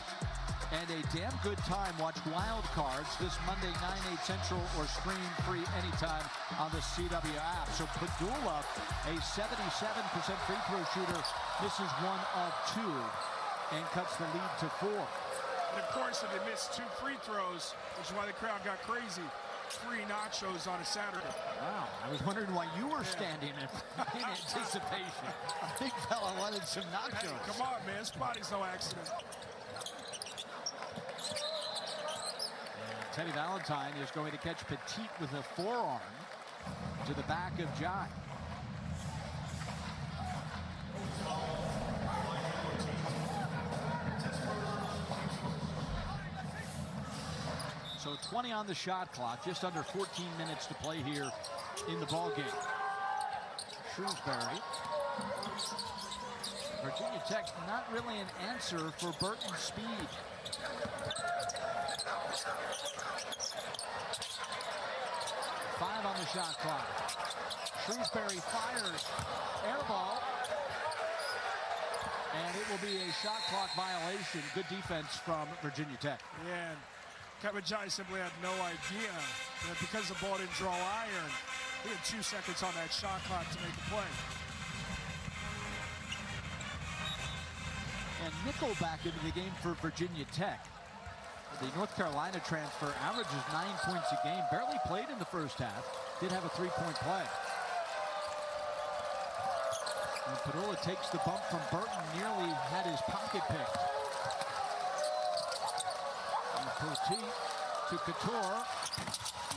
And a damn good time. Watch Wild Cards this Monday, 9/8 Central, or stream free anytime on the CW app. So Padula, a 77% free throw shooter, misses 1 of 2 and cuts the lead to 4. And of course, if they missed 2 free throws, which is why the crowd got crazy, 3 nachos on a Saturday. Wow, I was wondering why you were standing in anticipation. A big fella wanted some nachos. Hey, come on, man, this body's no accident. Teddy Valentine is going to catch Petit with a forearm to the back of Jai. 20 on the shot clock, just under 14 minutes to play here in the ball game. Shrewsberry. Virginia Tech not really an answer for Burton's speed. Five on the shot clock. Shrewsberry fires. Air ball. And it will be a shot clock violation. Good defense from Virginia Tech. Yeah, and Kabajai simply had no idea that because the ball didn't draw iron, he had 2 seconds on that shot clock to make a play. And Nickel back into the game for Virginia Tech. The North Carolina transfer averages 9 points a game. Barely played in the first half. Did have a 3-point play. And Padula takes the bump from Burton. Nearly had his pocket picked. And Poteet to Cattoor.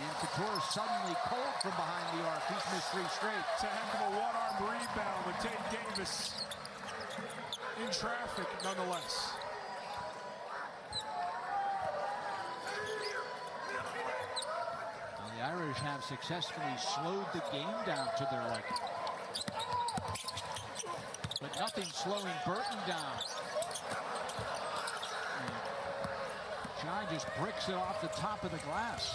And Cattoor suddenly cold from behind the arc. He's missed 3 straight. It's a heck of a one-arm rebound with Tate Davis in traffic nonetheless. The Irish have successfully slowed the game down to their liking. But nothing slowing Burton down. John just bricks it off the top of the glass.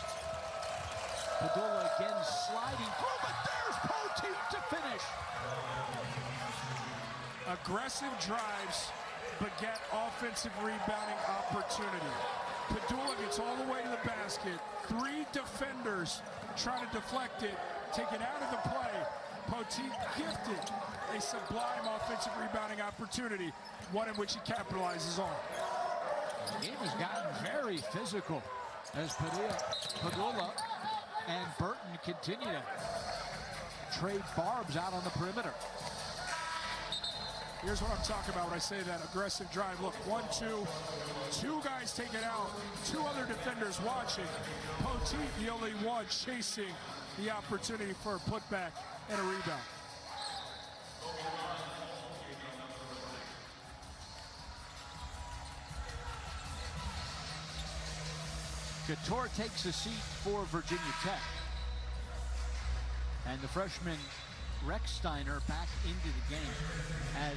Padula again sliding through, but there's Poteet to finish. Aggressive drives, but get offensive rebounding opportunity. Padula gets all the way to the basket. 3 defenders trying to deflect it, take it out of the play. Poteet gifted a sublime offensive rebounding opportunity, one in which he capitalizes on. The game has gotten very physical as Padula and Burton continue to trade barbs out on the perimeter. Here's what I'm talking about when I say that aggressive drive. Look, 1-2, 2 guys take it out, 2 other defenders watching. Poteet, the only one chasing the opportunity for a putback and a rebound. Cattoor takes a seat for Virginia Tech. And the freshman Rechsteiner back into the game, as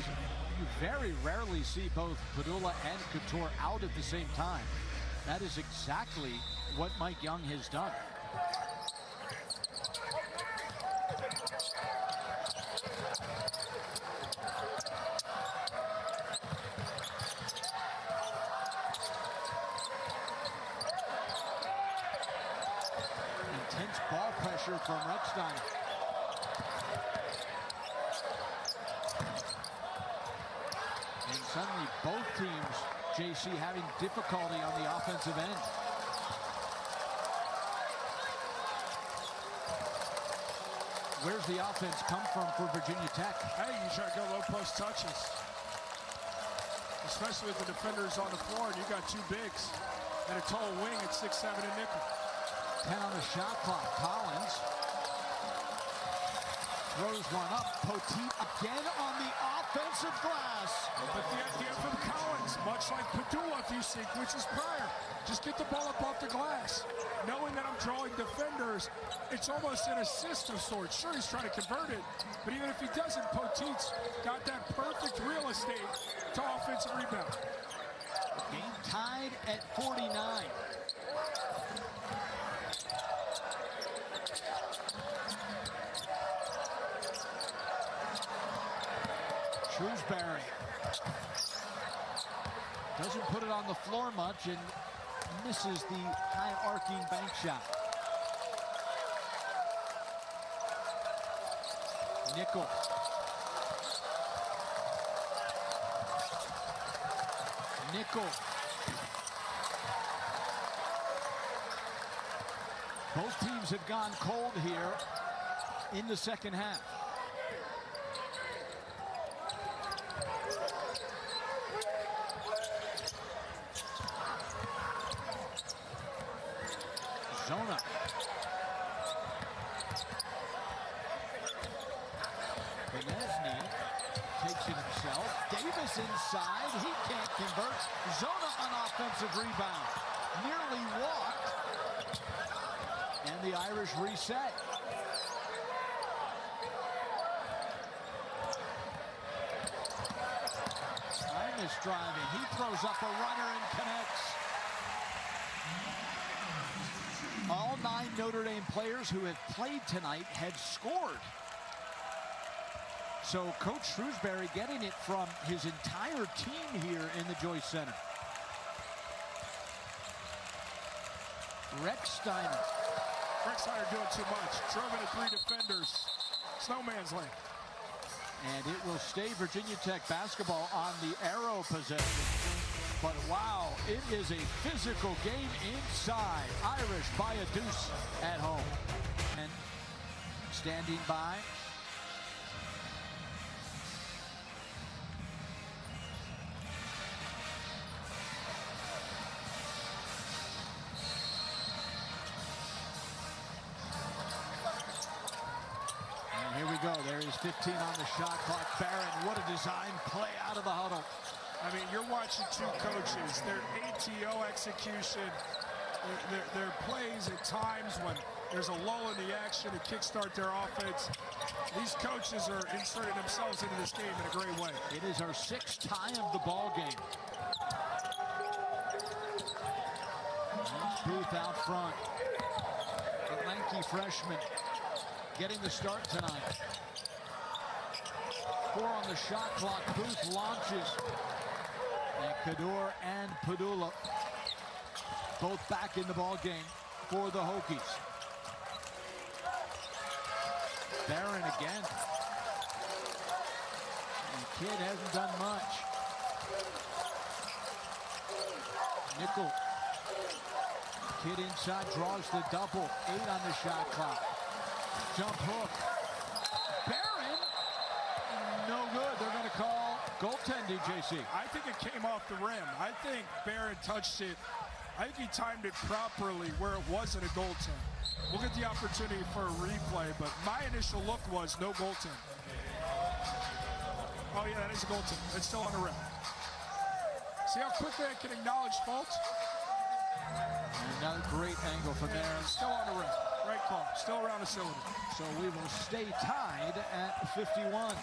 you very rarely see both Padula and Cattoor out at the same time. That is exactly what Mike Young has done. Intense ball pressure from Rechsteiner. And suddenly both teams, JC, having difficulty on the offensive end. Where's the offense come from for Virginia Tech? Hey, you try to go low post touches, especially with the defenders on the floor, and you got 2 bigs and a tall wing at 6'7" and nickel. 10 on the shot clock. Collins throws one up. Poteet again on the offensive glass. But the idea from Collins, much like Padula a few sequences prior, just get the ball up off the glass. Knowing that I'm drawing defenders, it's almost an assist of sorts. Sure, he's trying to convert it, but even if he doesn't, Poteet's got that perfect real estate to offensive rebound. Game tied at 49. Shrewsberry doesn't put it on the floor much and misses the high arcing bank shot. Nickel. Nickel. Both teams have gone cold here in the second half. Zona. Benesny takes it himself. Davis inside. He can't convert. Zona on offensive rebound. nearly walked. And the Irish reset. Imus driving. He throws up a runner and connects. All 9 Notre Dame players who have played tonight had scored. So Coach Shrewsberry getting it from his entire team here in the Joyce Center. Rex Steiner doing too much. Drove into 3 defenders. Snowman's land. And it will stay Virginia Tech basketball on the arrow possession. But wow, it is a physical game inside. Irish by a deuce at home. And standing by. And here we go. There is 15 on the shot clock. Barron, what a design play out of the huddle. I mean, you're watching 2 coaches. Their ATO execution, their plays at times when there's a lull in the action to kickstart their offense. These coaches are inserting themselves into this game in a great way. It is our 6th tie of the ball game. That's Booth out front. The lanky freshman getting the start tonight. 4 on the shot clock. Booth launches. And Cattoor and Padula both back in the ball game for the Hokies. Barron again. And Kidd hasn't done much. Nickel. Kidd inside, draws the double. 8 on the shot clock. Jump hook. Barron, no good. They're going to call goaltending, JC. I think it came off the rim. I think Barron touched it. I think he timed it properly where it wasn't a goaltend. We'll get the opportunity for a replay, but my initial look was no goaltend. Oh yeah, that is a goaltend. It's still on the rim. See how quickly I can acknowledge fault? Another great angle from there. Still on the rim. Right call. Still around the cylinder. So we will stay tied at 51.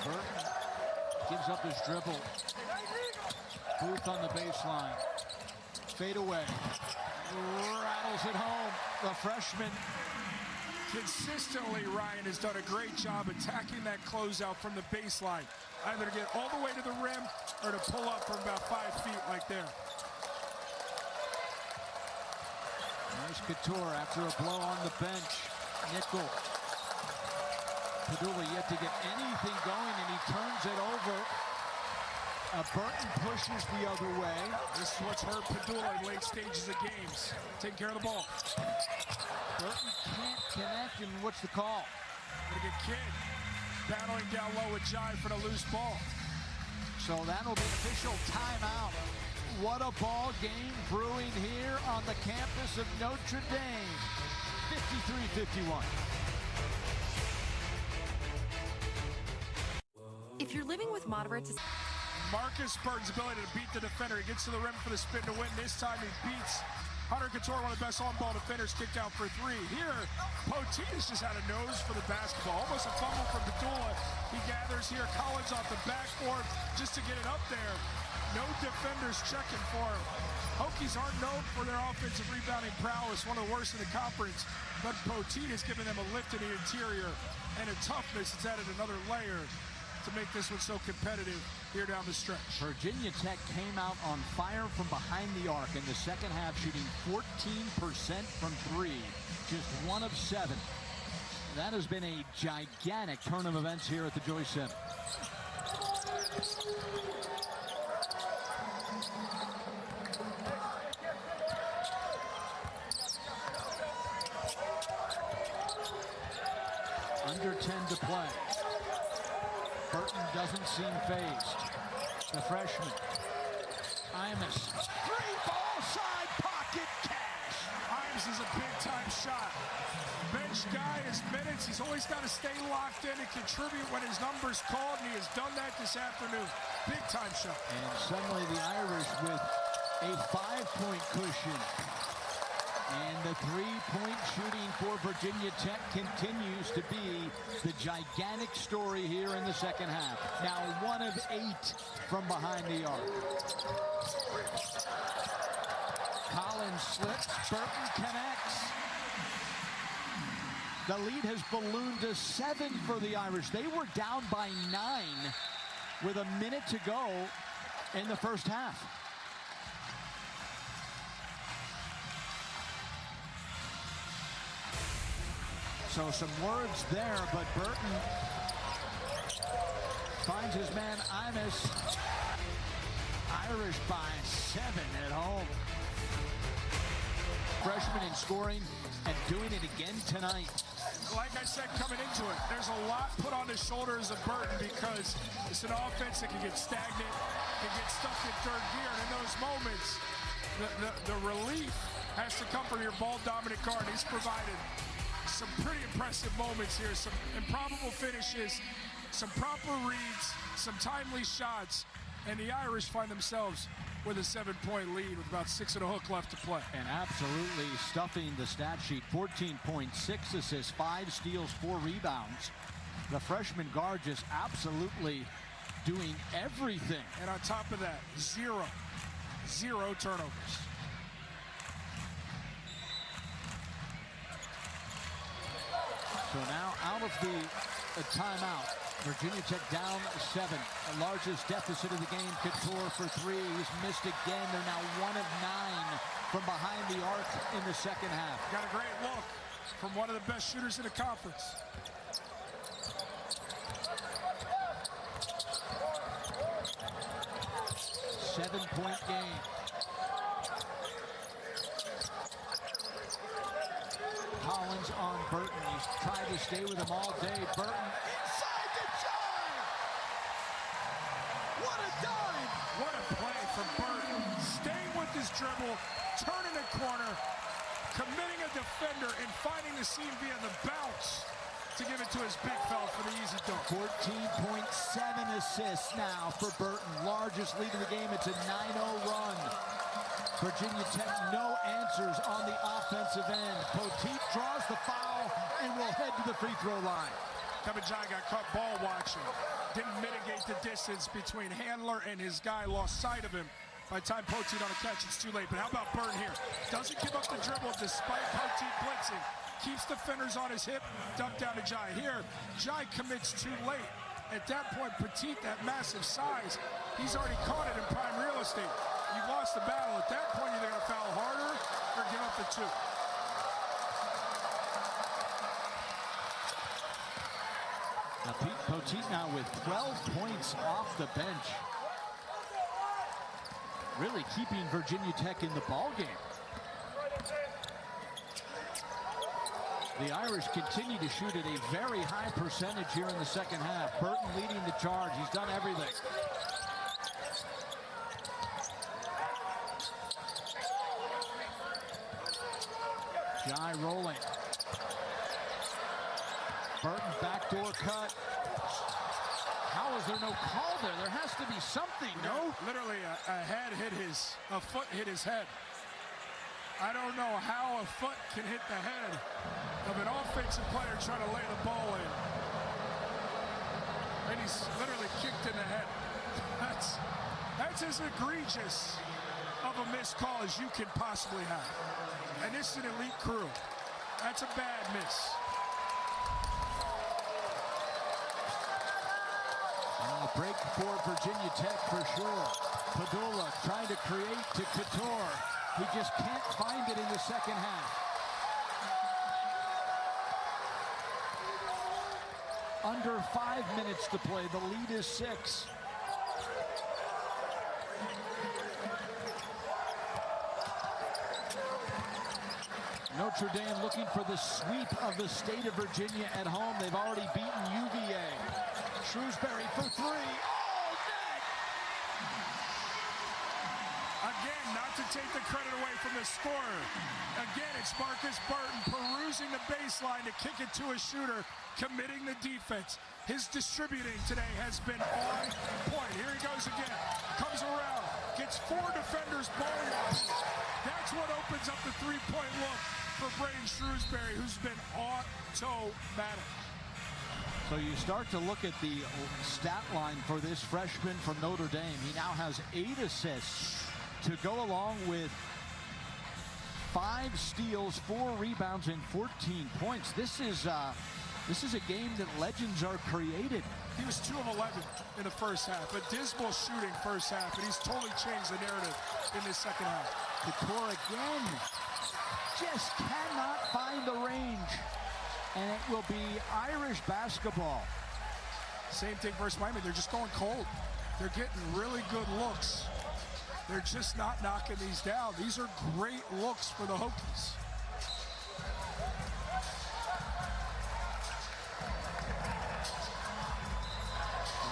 Burton gives up his dribble. Booth on the baseline. Fade away. Rattles it home. The freshman. Consistently, Ryan has done a great job attacking that closeout from the baseline. Either to get all the way to the rim or to pull up from about 5 feet like there. There's Cattoor after a blow on the bench. Nickel. Padula yet to get anything going, and he turns it over. Burton pushes the other way. This is what's hurt Padula in late stages of games. Taking care of the ball. Burton can't connect, and what's the call? Gonna get Kidd battling down low with Jai for the loose ball. So that'll be an official timeout. What a ball game brewing here on the campus of Notre Dame. 53-51. If you're living with moderate to... Marcus Burton's ability to beat the defender. He gets to the rim for the spin to win. This time he beats Cattoor, one of the best on-ball defenders, kicked out for 3. Here, Potitas just had a nose for the basketball. Almost a fumble from Padula. He gathers here. Collins off the backboard just to get it up there. No defenders checking for him. Hokies aren't known for their offensive rebounding prowess, one of the worst in the conference. But Potitas giving them a lift in the interior and a toughness that's added another layer to make this one so competitive here down the stretch. Virginia Tech came out on fire from behind the arc in the second half, shooting 14% from 3, just 1 of 7. That has been a gigantic turn of events here at the Joyce Center. Under 10 to play. Burton doesn't seem phased. The freshman. Imus. 3 ball side pocket cash. I'm This is a big-time shot. Bench guy, his minutes, he's always got to stay locked in and contribute when his number's called, and he has done that this afternoon. Big-time shot. And suddenly the Irish with a 5-point cushion. And the three-point shooting for Virginia Tech continues to be the gigantic story here in the second half. Now 1 of 8 from behind the arc. Collins slips, Burton connects. The lead has ballooned to 7 for the Irish. They were down by 9 with a minute to go in the first half. So some words there, but Burton finds his man Imus. Irish by 7 at home. Freshman in scoring and doing it again tonight. Like I said coming into it, there's a lot put on the shoulders of Burton because it's an offense that can get stagnant, can get stuck in third gear, and in those moments, the relief has to come from your ball-dominant guard. He's provided some pretty impressive moments here, some improbable finishes, some proper reads, some timely shots, and the Irish find themselves with a 7-point lead with about 6 and a hook left to play. And absolutely stuffing the stat sheet. 14.6 assists, 5 steals, 4 rebounds. The freshman guard just absolutely doing everything. And on top of that, zero turnovers. So now out of the timeout, Virginia Tech down 7. The largest deficit of the game. Cattoor for 3. He's missed again. They're now 1 of 9 from behind the arc in the second half. Got a great look from one of the best shooters in the conference. Seven-point game. Collins on Burton. He's tried to stay with him all day. Burton inside the Jai! What a dive! What a play from Burton. Staying with his dribble, turning a corner, committing a defender, and finding the seam via the bounce to give it to his big fella for the easy dunk. 14.7 assists now for Burton. Largest lead of the game. It's a 9-0 run. Virginia Tech, no answers on the offensive end. Poteet draws the foul and will head to the free throw line. Kevin Jai got caught ball watching. Didn't mitigate the distance between handler and his guy. Lost sight of him. By the time Poteet on a catch, it's too late. But how about Burton here? Doesn't give up the dribble despite Poteet blitzing. Keeps defenders on his hip. Dump down to Jai. Here, Jai commits too late. At that point, Poteet, that massive size, he's already caught it in prime real estate. You lost the battle. At that point, you're going to foul harder or give up the 2. Now Poteet now with 12 points off the bench. Really keeping Virginia Tech in the ballgame. The Irish continue to shoot at a very high percentage here in the second half. Burton leading the charge. He's done everything. Jai rolling. Burton backdoor cut. How is there no call there? There has to be something, no? Literally a foot hit his head. I don't know how a foot can hit the head of an offensive player trying to lay the ball in. And he's literally kicked in the head. That's as egregious of a missed call as you can possibly have. And this is an elite crew. That's a bad miss. A break for Virginia Tech for sure. Padula trying to create to Cattoor. He just can't find it in the second half. Under 5 minutes to play. The lead is 6. Notre Dame looking for the sweep of the state of Virginia at home. They've already beaten UVA. Shrewsberry for 3. Oh, net! Again, not to take the credit away from the scorer. Again, it's Marcus Burton perusing the baseline to kick it to a shooter, committing the defense. His distributing today has been on point. Here he goes again. Comes around. Gets 4 defenders ball watching. That's what opens up the three-point look for Braeden Shrewsberry, who's been automatic. So you start to look at the stat line for this freshman from Notre Dame. He now has 8 assists to go along with 5 steals, 4 rebounds, and 14 points. This is a game that legends are created. He was 2 of 11 in the first half, a dismal shooting first half, and he's totally changed the narrative in this second half. Cattoor again just cannot find the range, and it will be Irish basketball. Same thing versus Miami. They're just going cold. They're getting really good looks. They're just not knocking these down. These are great looks for the Hokies.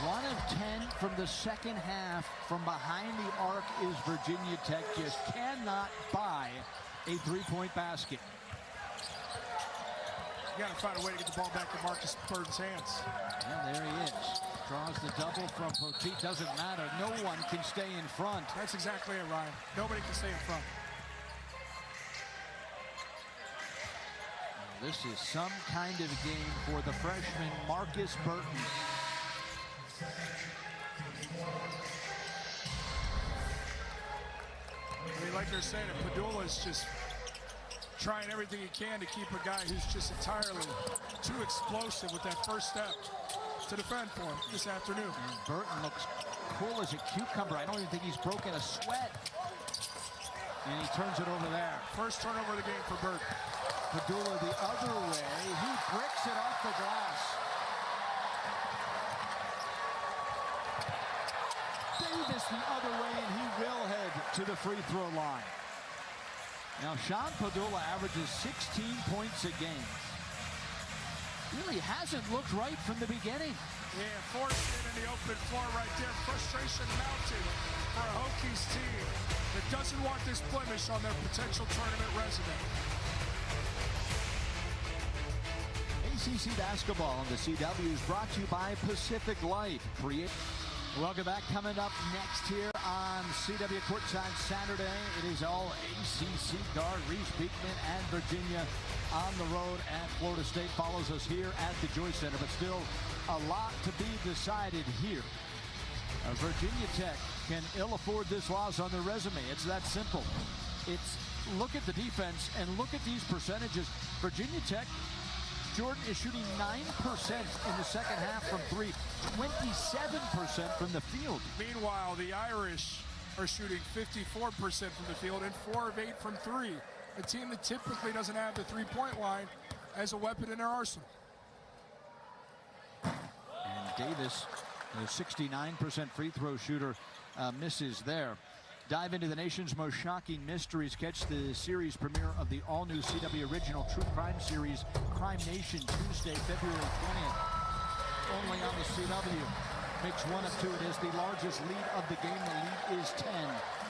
One of 10 from the second half from behind the arc is Virginia Tech. Just cannot buy a three-point basket. You got to find a way to get the ball back in Marcus Burton's hands. And there he is. Draws the double from Poteet. Doesn't matter. No one can stay in front. That's exactly it, Ryan. Nobody can stay in front. This is some kind of game for the freshman Marcus Burton. I mean, like they're saying, Padula is just trying everything he can to keep a guy who's just entirely too explosive with that first step to defend for him this afternoon. And Burton looks cool as a cucumber. I don't even think he's broken a sweat. And he turns it over there. First turnover of the game for Burton. Padula the other way. He bricks it off the glass. Davis the other way, and he will head to the free throw line. Now, Sean Padula averages 16 points a game. Really hasn't looked right from the beginning. Yeah, forced it in the open floor right there. Frustration mounted for a Hokies team that doesn't want this blemish on their potential tournament resume. ACC basketball on the CW is brought to you by Pacific Life. Welcome back. Coming up next here on CW Courtside Saturday, it is all ACC guard Reese Beekman and Virginia on the road at Florida State. Follows us here at the Joyce Center, but still a lot to be decided here. Virginia Tech can ill afford this loss on their resume. It's that simple. It's look at the defense and look at these percentages. Virginia Tech, Jordan, is shooting 9% in the second half from 3, 27% from the field. Meanwhile, the Irish are shooting 54% from the field and 4 of 8 from 3. A team that typically doesn't have the three-point line as a weapon in their arsenal. And Davis, the 69% free throw shooter, misses there. Dive into the nation's most shocking mysteries. Catch the series premiere of the all-new CW original True Crime series, Crime Nation, Tuesday, February 20th. Only on the CW. Makes 1 of 2. It is the largest lead of the game. The lead is 10.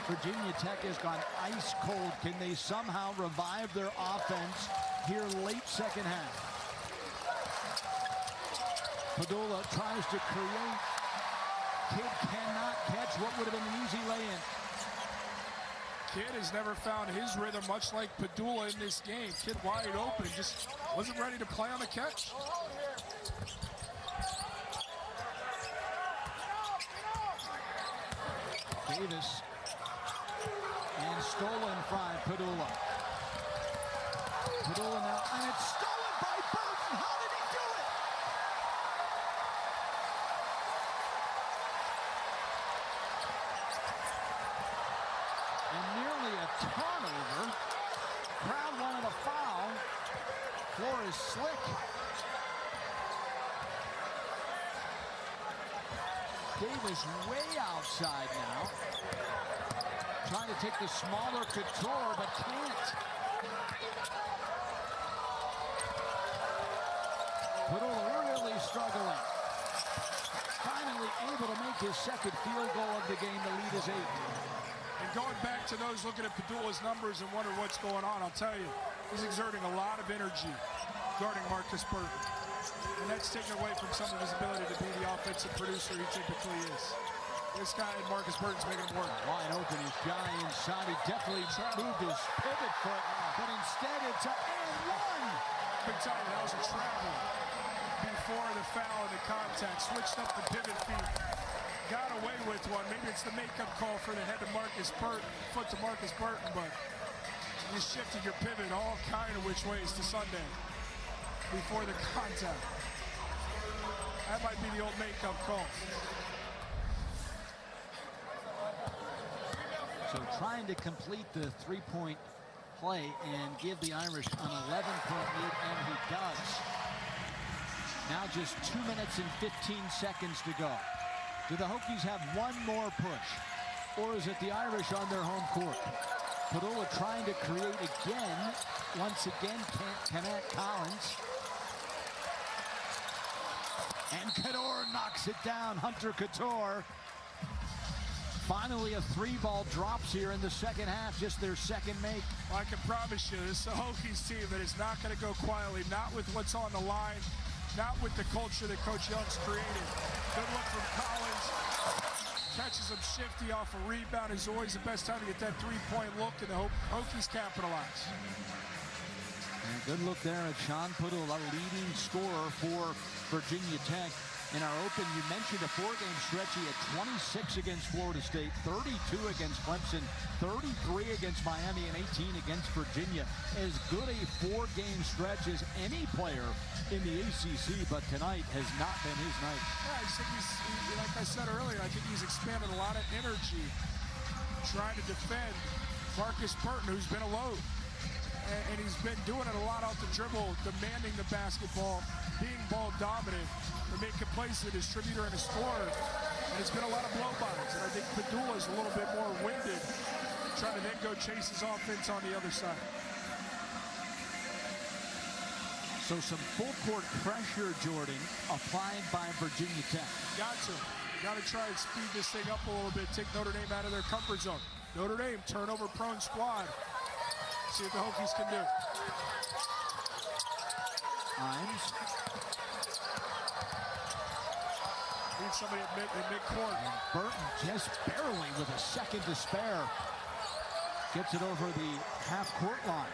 Virginia Tech has gone ice cold. Can they somehow revive their offense here late second half? Padula tries to create. Kidd cannot catch what would have been an easy lay-in. Kidd has never found his rhythm, much like Padula in this game. Kidd wide open, just wasn't ready to play on the catch. Davis and stolen by Padula. Padula now, and it's stolen by Burton. How did he do it? And nearly a turnover. Crowd wanted a foul. Floor is slick. Davis way outside now. Trying to take the smaller Cattoor, but can't. Padula really struggling. Finally able to make his second field goal of the game. The lead is 8. And going back to those looking at Padula's numbers and wondering what's going on, I'll tell you, he's exerting a lot of energy guarding Marcus Burton. And that's taken away from some of his ability to be the offensive producer he typically is. This guy, Marcus Burton's making him work. Wide open, his guy inside. He definitely moved his pivot foot, but instead it's a and one. Big time, that was a travel before the foul and the contact. Switched up the pivot feet. Got away with one. Maybe it's the makeup call for the head of Marcus Burton, foot to Marcus Burton, but you shifted your pivot all kind of which ways to Sunday before the contact. That might be the old makeup call. So trying to complete the three-point play and give the Irish an 11-point lead, and he does. Now just 2 minutes and 15 seconds to go. Do the Hokies have one more push, or is it the Irish on their home court? Padula trying to create again. Once again, Kenneth Collins. And Cattoor knocks it down. Hunter Cattoor. Finally, a three-ball drops here in the second half, just their second make. Well, I can promise you, this is a Hokies team that is not going to go quietly, not with what's on the line, not with the culture that Coach Young's created. Good look from Collins. Catches him shifty off a rebound. Is always the best time to get that three-point look, and the Hokies capitalize. And good look there at Sean Padula, leading scorer for Virginia Tech. In our open, you mentioned a four-game stretch. He had 26 against Florida State, 32 against Clemson, 33 against Miami, and 18 against Virginia. As good a four-game stretch as any player in the ACC, but tonight has not been his night. Yeah, I think like I said earlier, I think he's expanded a lot of energy trying to defend Marcus Burton, who's been a load. And he's been doing it a lot off the dribble, demanding the basketball, being ball dominant, and making plays as a distributor and a scorer. And it's been a lot of blow-bys. And I think Padula's a little bit more winded, trying to then go chase his offense on the other side. So some full-court pressure, Jordan, applied by Virginia Tech. Got to try and speed this thing up a little bit, take Notre Dame out of their comfort zone. Notre Dame, turnover-prone squad. See what the Hokies can do. Imes. Need somebody at mid-court. Burton just barely with a second to spare. Gets it over the half-court line.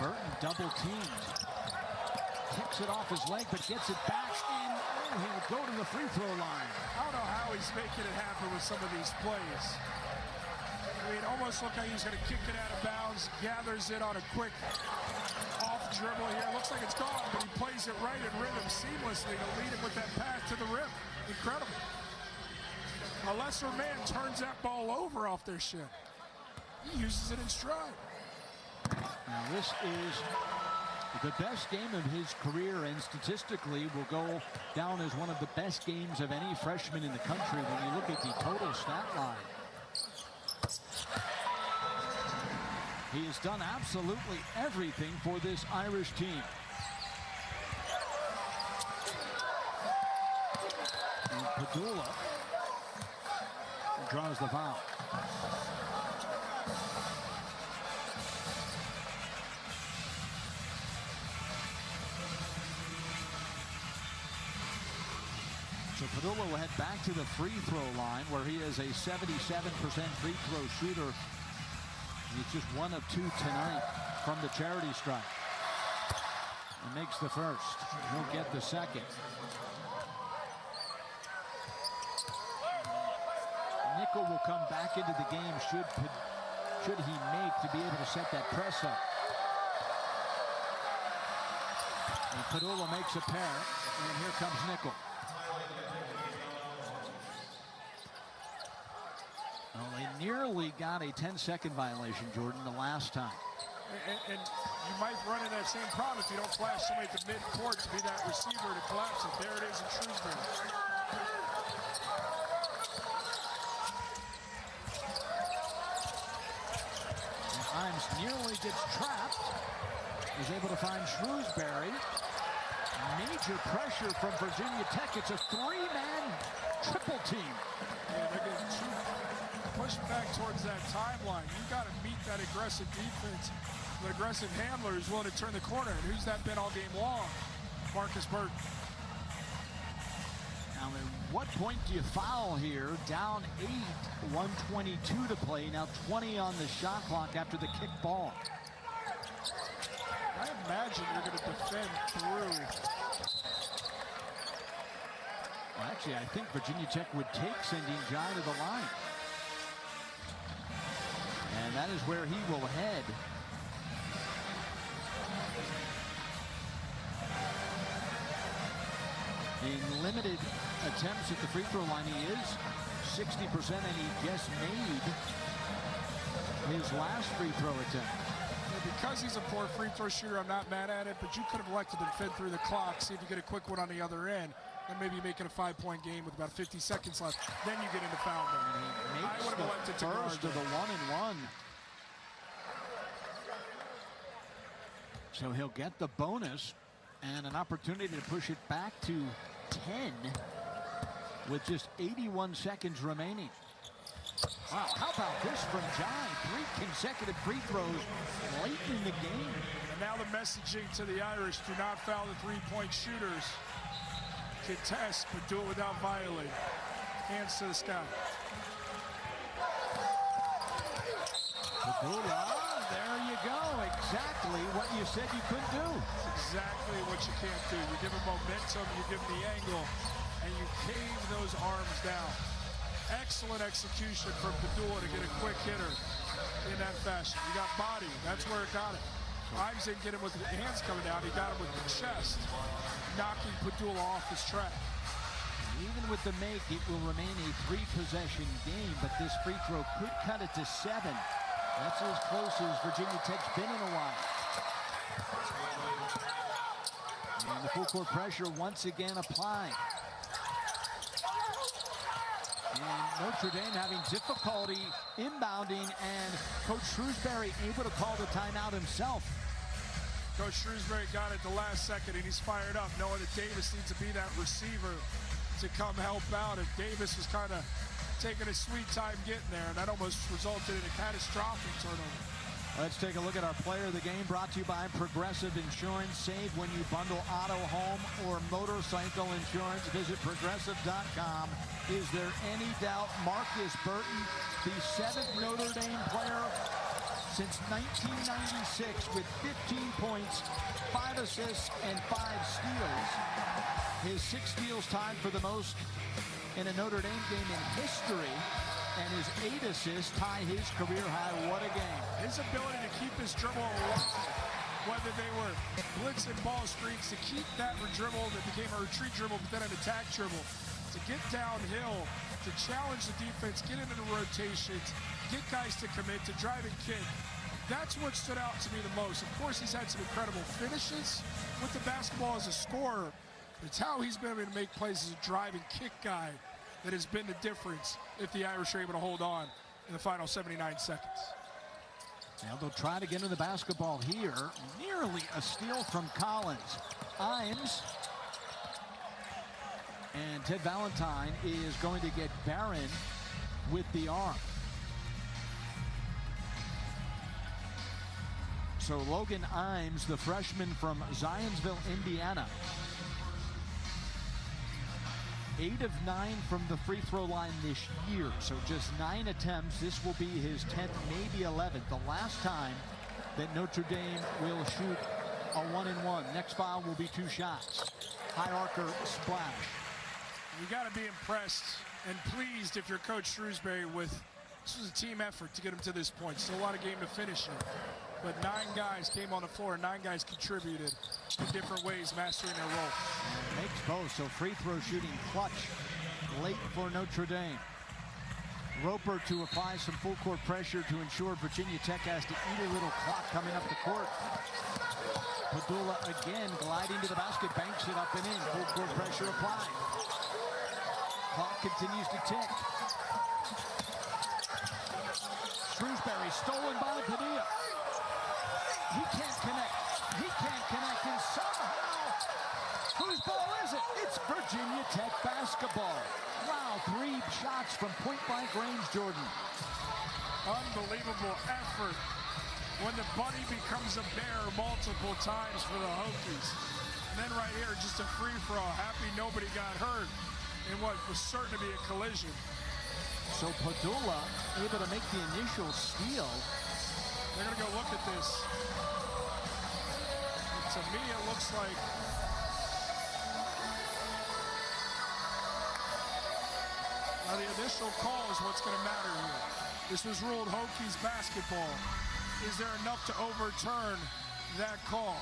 Burton double-teamed. Kicks it off his leg, but gets it back in. He'll go to the free throw line. I don't know how he's making it happen with some of these plays. I mean, almost looked like he's going to kick it out of bounds, gathers it on a quick off dribble here. Looks like it's gone, but he plays it right in rhythm seamlessly to lead him with that pass to the rim. Incredible. A lesser man turns that ball over off their shin. He uses it in stride. Now this is the best game of his career, and statistically will go down as one of the best games of any freshman in the country when you look at the total stat line. He has done absolutely everything for this Irish team. And Padula draws the foul. So Padula will head back to the free throw line, where he is a 77% free throw shooter. He's just 1 of 2 tonight from the charity stripe. And makes the first. He'll get the second. Nickel will come back into the game should he make to be able to set that press up. And Padula makes a pair, and here comes Nickel. Well, they nearly got a 10-second violation, Jordan, the last time. And you might run into that same problem if you don't flash somebody at the mid-court to be that receiver to collapse it. There it is in Shrewsberry. Imes nearly gets trapped. Is able to find Shrewsberry. Major pressure from Virginia Tech. It's a three-man triple team. Yeah, they're getting pushed back towards that timeline. You got to meet that aggressive defense. The aggressive handler is willing to turn the corner. And who's that been all game long? Marcus Burton. Now, at what point do you foul here? Down 8, 1:22 to play. Now 20 on the shot clock after the kick ball. I imagine you're going to defend through. Well, actually, I think Virginia Tech would take sending Jai to the line. And that is where he will head. In limited attempts at the free throw line, he is 60%, and he just made his last free throw attempt. Because he's a poor free throw shooter, I'm not mad at it, but you could have elected to defend through the clock, see if you get a quick one on the other end, and maybe make it a 5-point game with about 50 seconds left. Then you get into foul mode. And he makes I would have elected to first guard of the 1-and-1. So he'll get the bonus and an opportunity to push it back to 10 with just 81 seconds remaining. Wow, how about this from Jai? 3 consecutive free throws late in the game. And now the messaging to the Irish: do not foul the three-point shooters. Contest, but do it without violating. Hands to the sky. There you go. Exactly what you said you couldn't do. Exactly what you can't do. You give him momentum, you give him the angle, and you cave those arms down. Excellent execution from Cattoor to get a quick hitter in that fashion. You got body. That's where it got it. Ives didn't get him with the hands coming down. He got him with the chest, knocking Padula off his track. Even with the make, it will remain a 3-possession game, but this free throw could cut it to 7. That's as close as Virginia Tech's been in a while. And the full court pressure once again applied. And Notre Dame having difficulty inbounding, and Coach Shrewsberry able to call the timeout himself. Coach Shrewsberry got it the last second, and he's fired up, knowing that Davis needs to be that receiver to come help out. And Davis was kind of taking a sweet time getting there, and that almost resulted in a catastrophic turnover. Let's take a look at our player of the game, brought to you by Progressive Insurance. Save when you bundle auto, home, or motorcycle insurance. Visit progressive.com. Is there any doubt Marcus Burton, the 7th Notre Dame player since 1996 with 15 points, 5 assists, and 5 steals. His 6 steals tied for the most in a Notre Dame game in history, and his 8 assists tie his career high. What a game. His ability to keep his dribble alive, whether they were blitz and ball screens, to keep that dribble that became a retreat dribble, but then an attack dribble, to get downhill, to challenge the defense, get into the rotations, get guys to commit, to drive and kick. That's what stood out to me the most. Of course, he's had some incredible finishes with the basketball as a scorer. It's how he's been able to make plays as a drive and kick guy that has been the difference if the Irish are able to hold on in the final 79 seconds. Now they'll try to get into the basketball here. Nearly a steal from Collins. Imes. And Ted Valentine is going to get Barron with the arm. So Logan Imes, the freshman from Zionsville, Indiana. 8 of 9 from the free throw line this year. So just 9 attempts. This will be his 10th, maybe 11th. The last time that Notre Dame will shoot a 1-and-1. Next foul will be 2 shots. High archer splash. You got to be impressed and pleased if you're Coach Shrewsberry with this was a team effort to get him to this point. Still a lot of game to finish in. But 9 guys came on the floor, and 9 guys contributed in different ways, mastering their role. Makes both, so free throw shooting clutch late for Notre Dame. Roper to apply some full court pressure to ensure Virginia Tech has to eat a little clock coming up the court. Padula again gliding to the basket, banks it up and in. Full court pressure applied. Clock continues to tick. Shrewsberry stolen by Padilla. He can't connect. He can't connect, and somehow It's Virginia Tech basketball. Wow, 3 shots from point-blank range, Jordan. Unbelievable effort when the bunny becomes a bear multiple times for the Hokies. And then right here, just a free-for-all. Happy nobody got hurt in what was certain to be a collision. So Padula able to make the initial steal. They're going to go look at this. And to me, it looks like now the initial call is what's going to matter here. This was ruled Hokies basketball. Is there enough to overturn that call?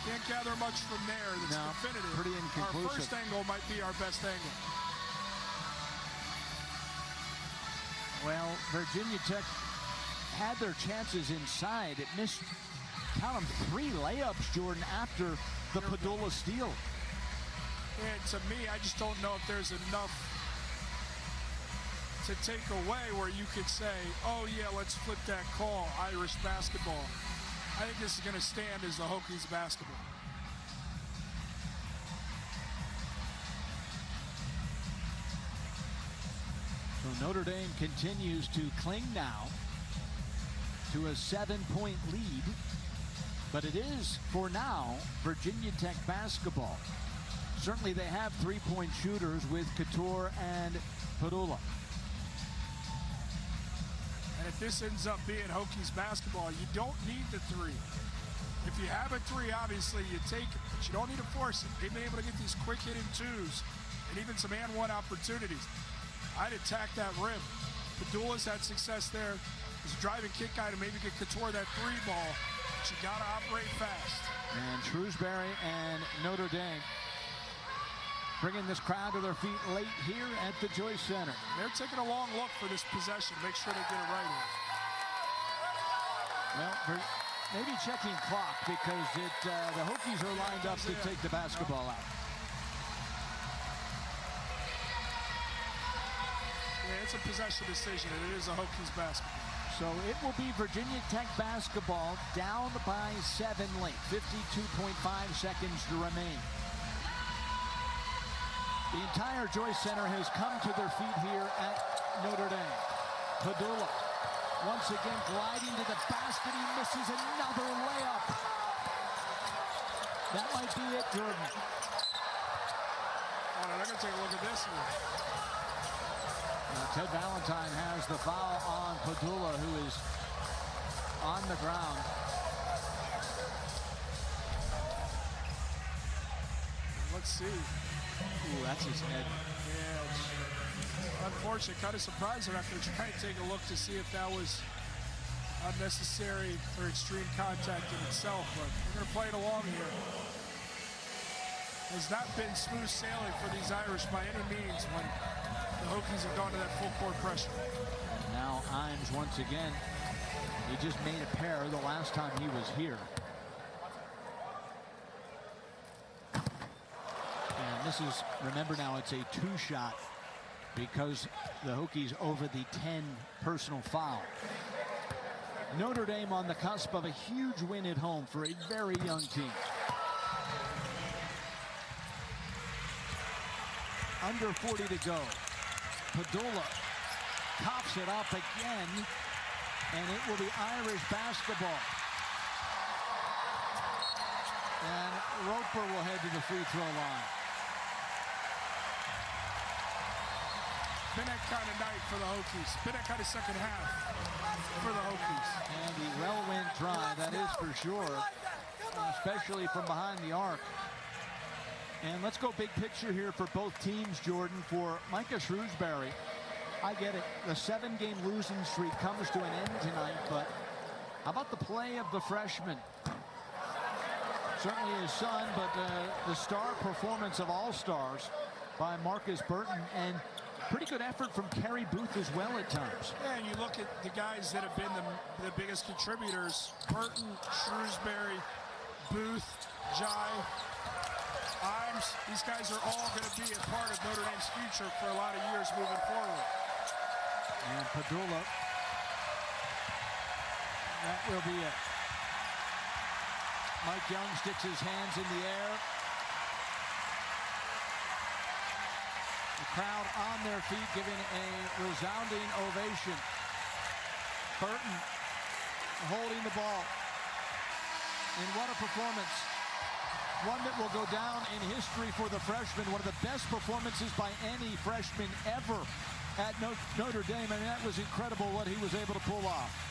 Can't gather much from there that's definitive. Pretty inconclusive. Our first angle might be our best angle. Well, Virginia Tech had their chances inside. It missed, count them, 3 layups, Jordan, after the Padula steal. And to me, I just don't know if there's enough to take away where you could say, oh yeah, let's flip that call, Irish basketball. I think this is going to stand as the Hokies basketball. So Notre Dame continues to cling now to a 7-point lead, but it is, for now, Virginia Tech basketball. Certainly they have 3-point shooters with Cattoor and Padula. And if this ends up being Hokies basketball, you don't need the 3. If you have a 3, obviously you take it, but you don't need to force it. They've been able to get these quick hitting 2s and even some and-1 opportunities. I'd attack that rim. Padula's had success there. He's a driving kick guy to maybe get Cattoor that 3 ball, but you got to operate fast. And Shrewsberry and Notre Dame bringing this crowd to their feet late here at the Joyce Center. They're taking a long look for this possession. Make sure they get it right here. Well, maybe checking clock because the Hokies are lined up to take the basketball out. Yeah, it's a possession decision, and it is a Hokies basketball. So it will be Virginia Tech basketball down by 7 late. 52.5 seconds to remain. The entire Joyce Center has come to their feet here at Notre Dame. Padula once again gliding to the basket. He misses another layup. That might be it, Jordan. Oh, they're going to take a look at this one. Ted Valentine has the foul on Padula, who is on the ground. Let's see. Ooh, that's his head. Yeah, it's unfortunate. Kind of surprising after trying to take a look to see if that was unnecessary or extreme contact in itself, but we're going to play it along here. Has not been smooth sailing for these Irish by any means when the Hokies have gone to that full court pressure. And now Imes once again. He just made a pair the last time he was here. And this is, remember now, it's a 2-shot because the Hokies over the 10 personal foul. Notre Dame on the cusp of a huge win at home for a very young team. Under 40 to go. Padula coughs it up again, and it will be Irish basketball. And Roper will head to the free throw line. Been that kind of night for the Hokies. Been that kind of second half for the Hokies. And the well went dry, that is for sure, especially from behind the arc. And let's go big picture here for both teams, Jordan. For Markus Shrewsberry, I get it. The 7-game losing streak comes to an end tonight, but how about the play of the freshman? Certainly his son, but the star performance of all-stars by Marcus Burton, and pretty good effort from Kerry Booth as well at times. Yeah, and you look at the guys that have been the biggest contributors: Burton, Shrewsberry, Booth, Jai, Imes. These guys are all going to be a part of Notre Dame's future for a lot of years moving forward. And Padula, that will be it. Mike Young sticks his hands in the air. The crowd on their feet giving a resounding ovation. Burton holding the ball. And what a performance. One that will go down in history for the freshman. One of the best performances by any freshman ever at Notre Dame. I mean, that was incredible what he was able to pull off.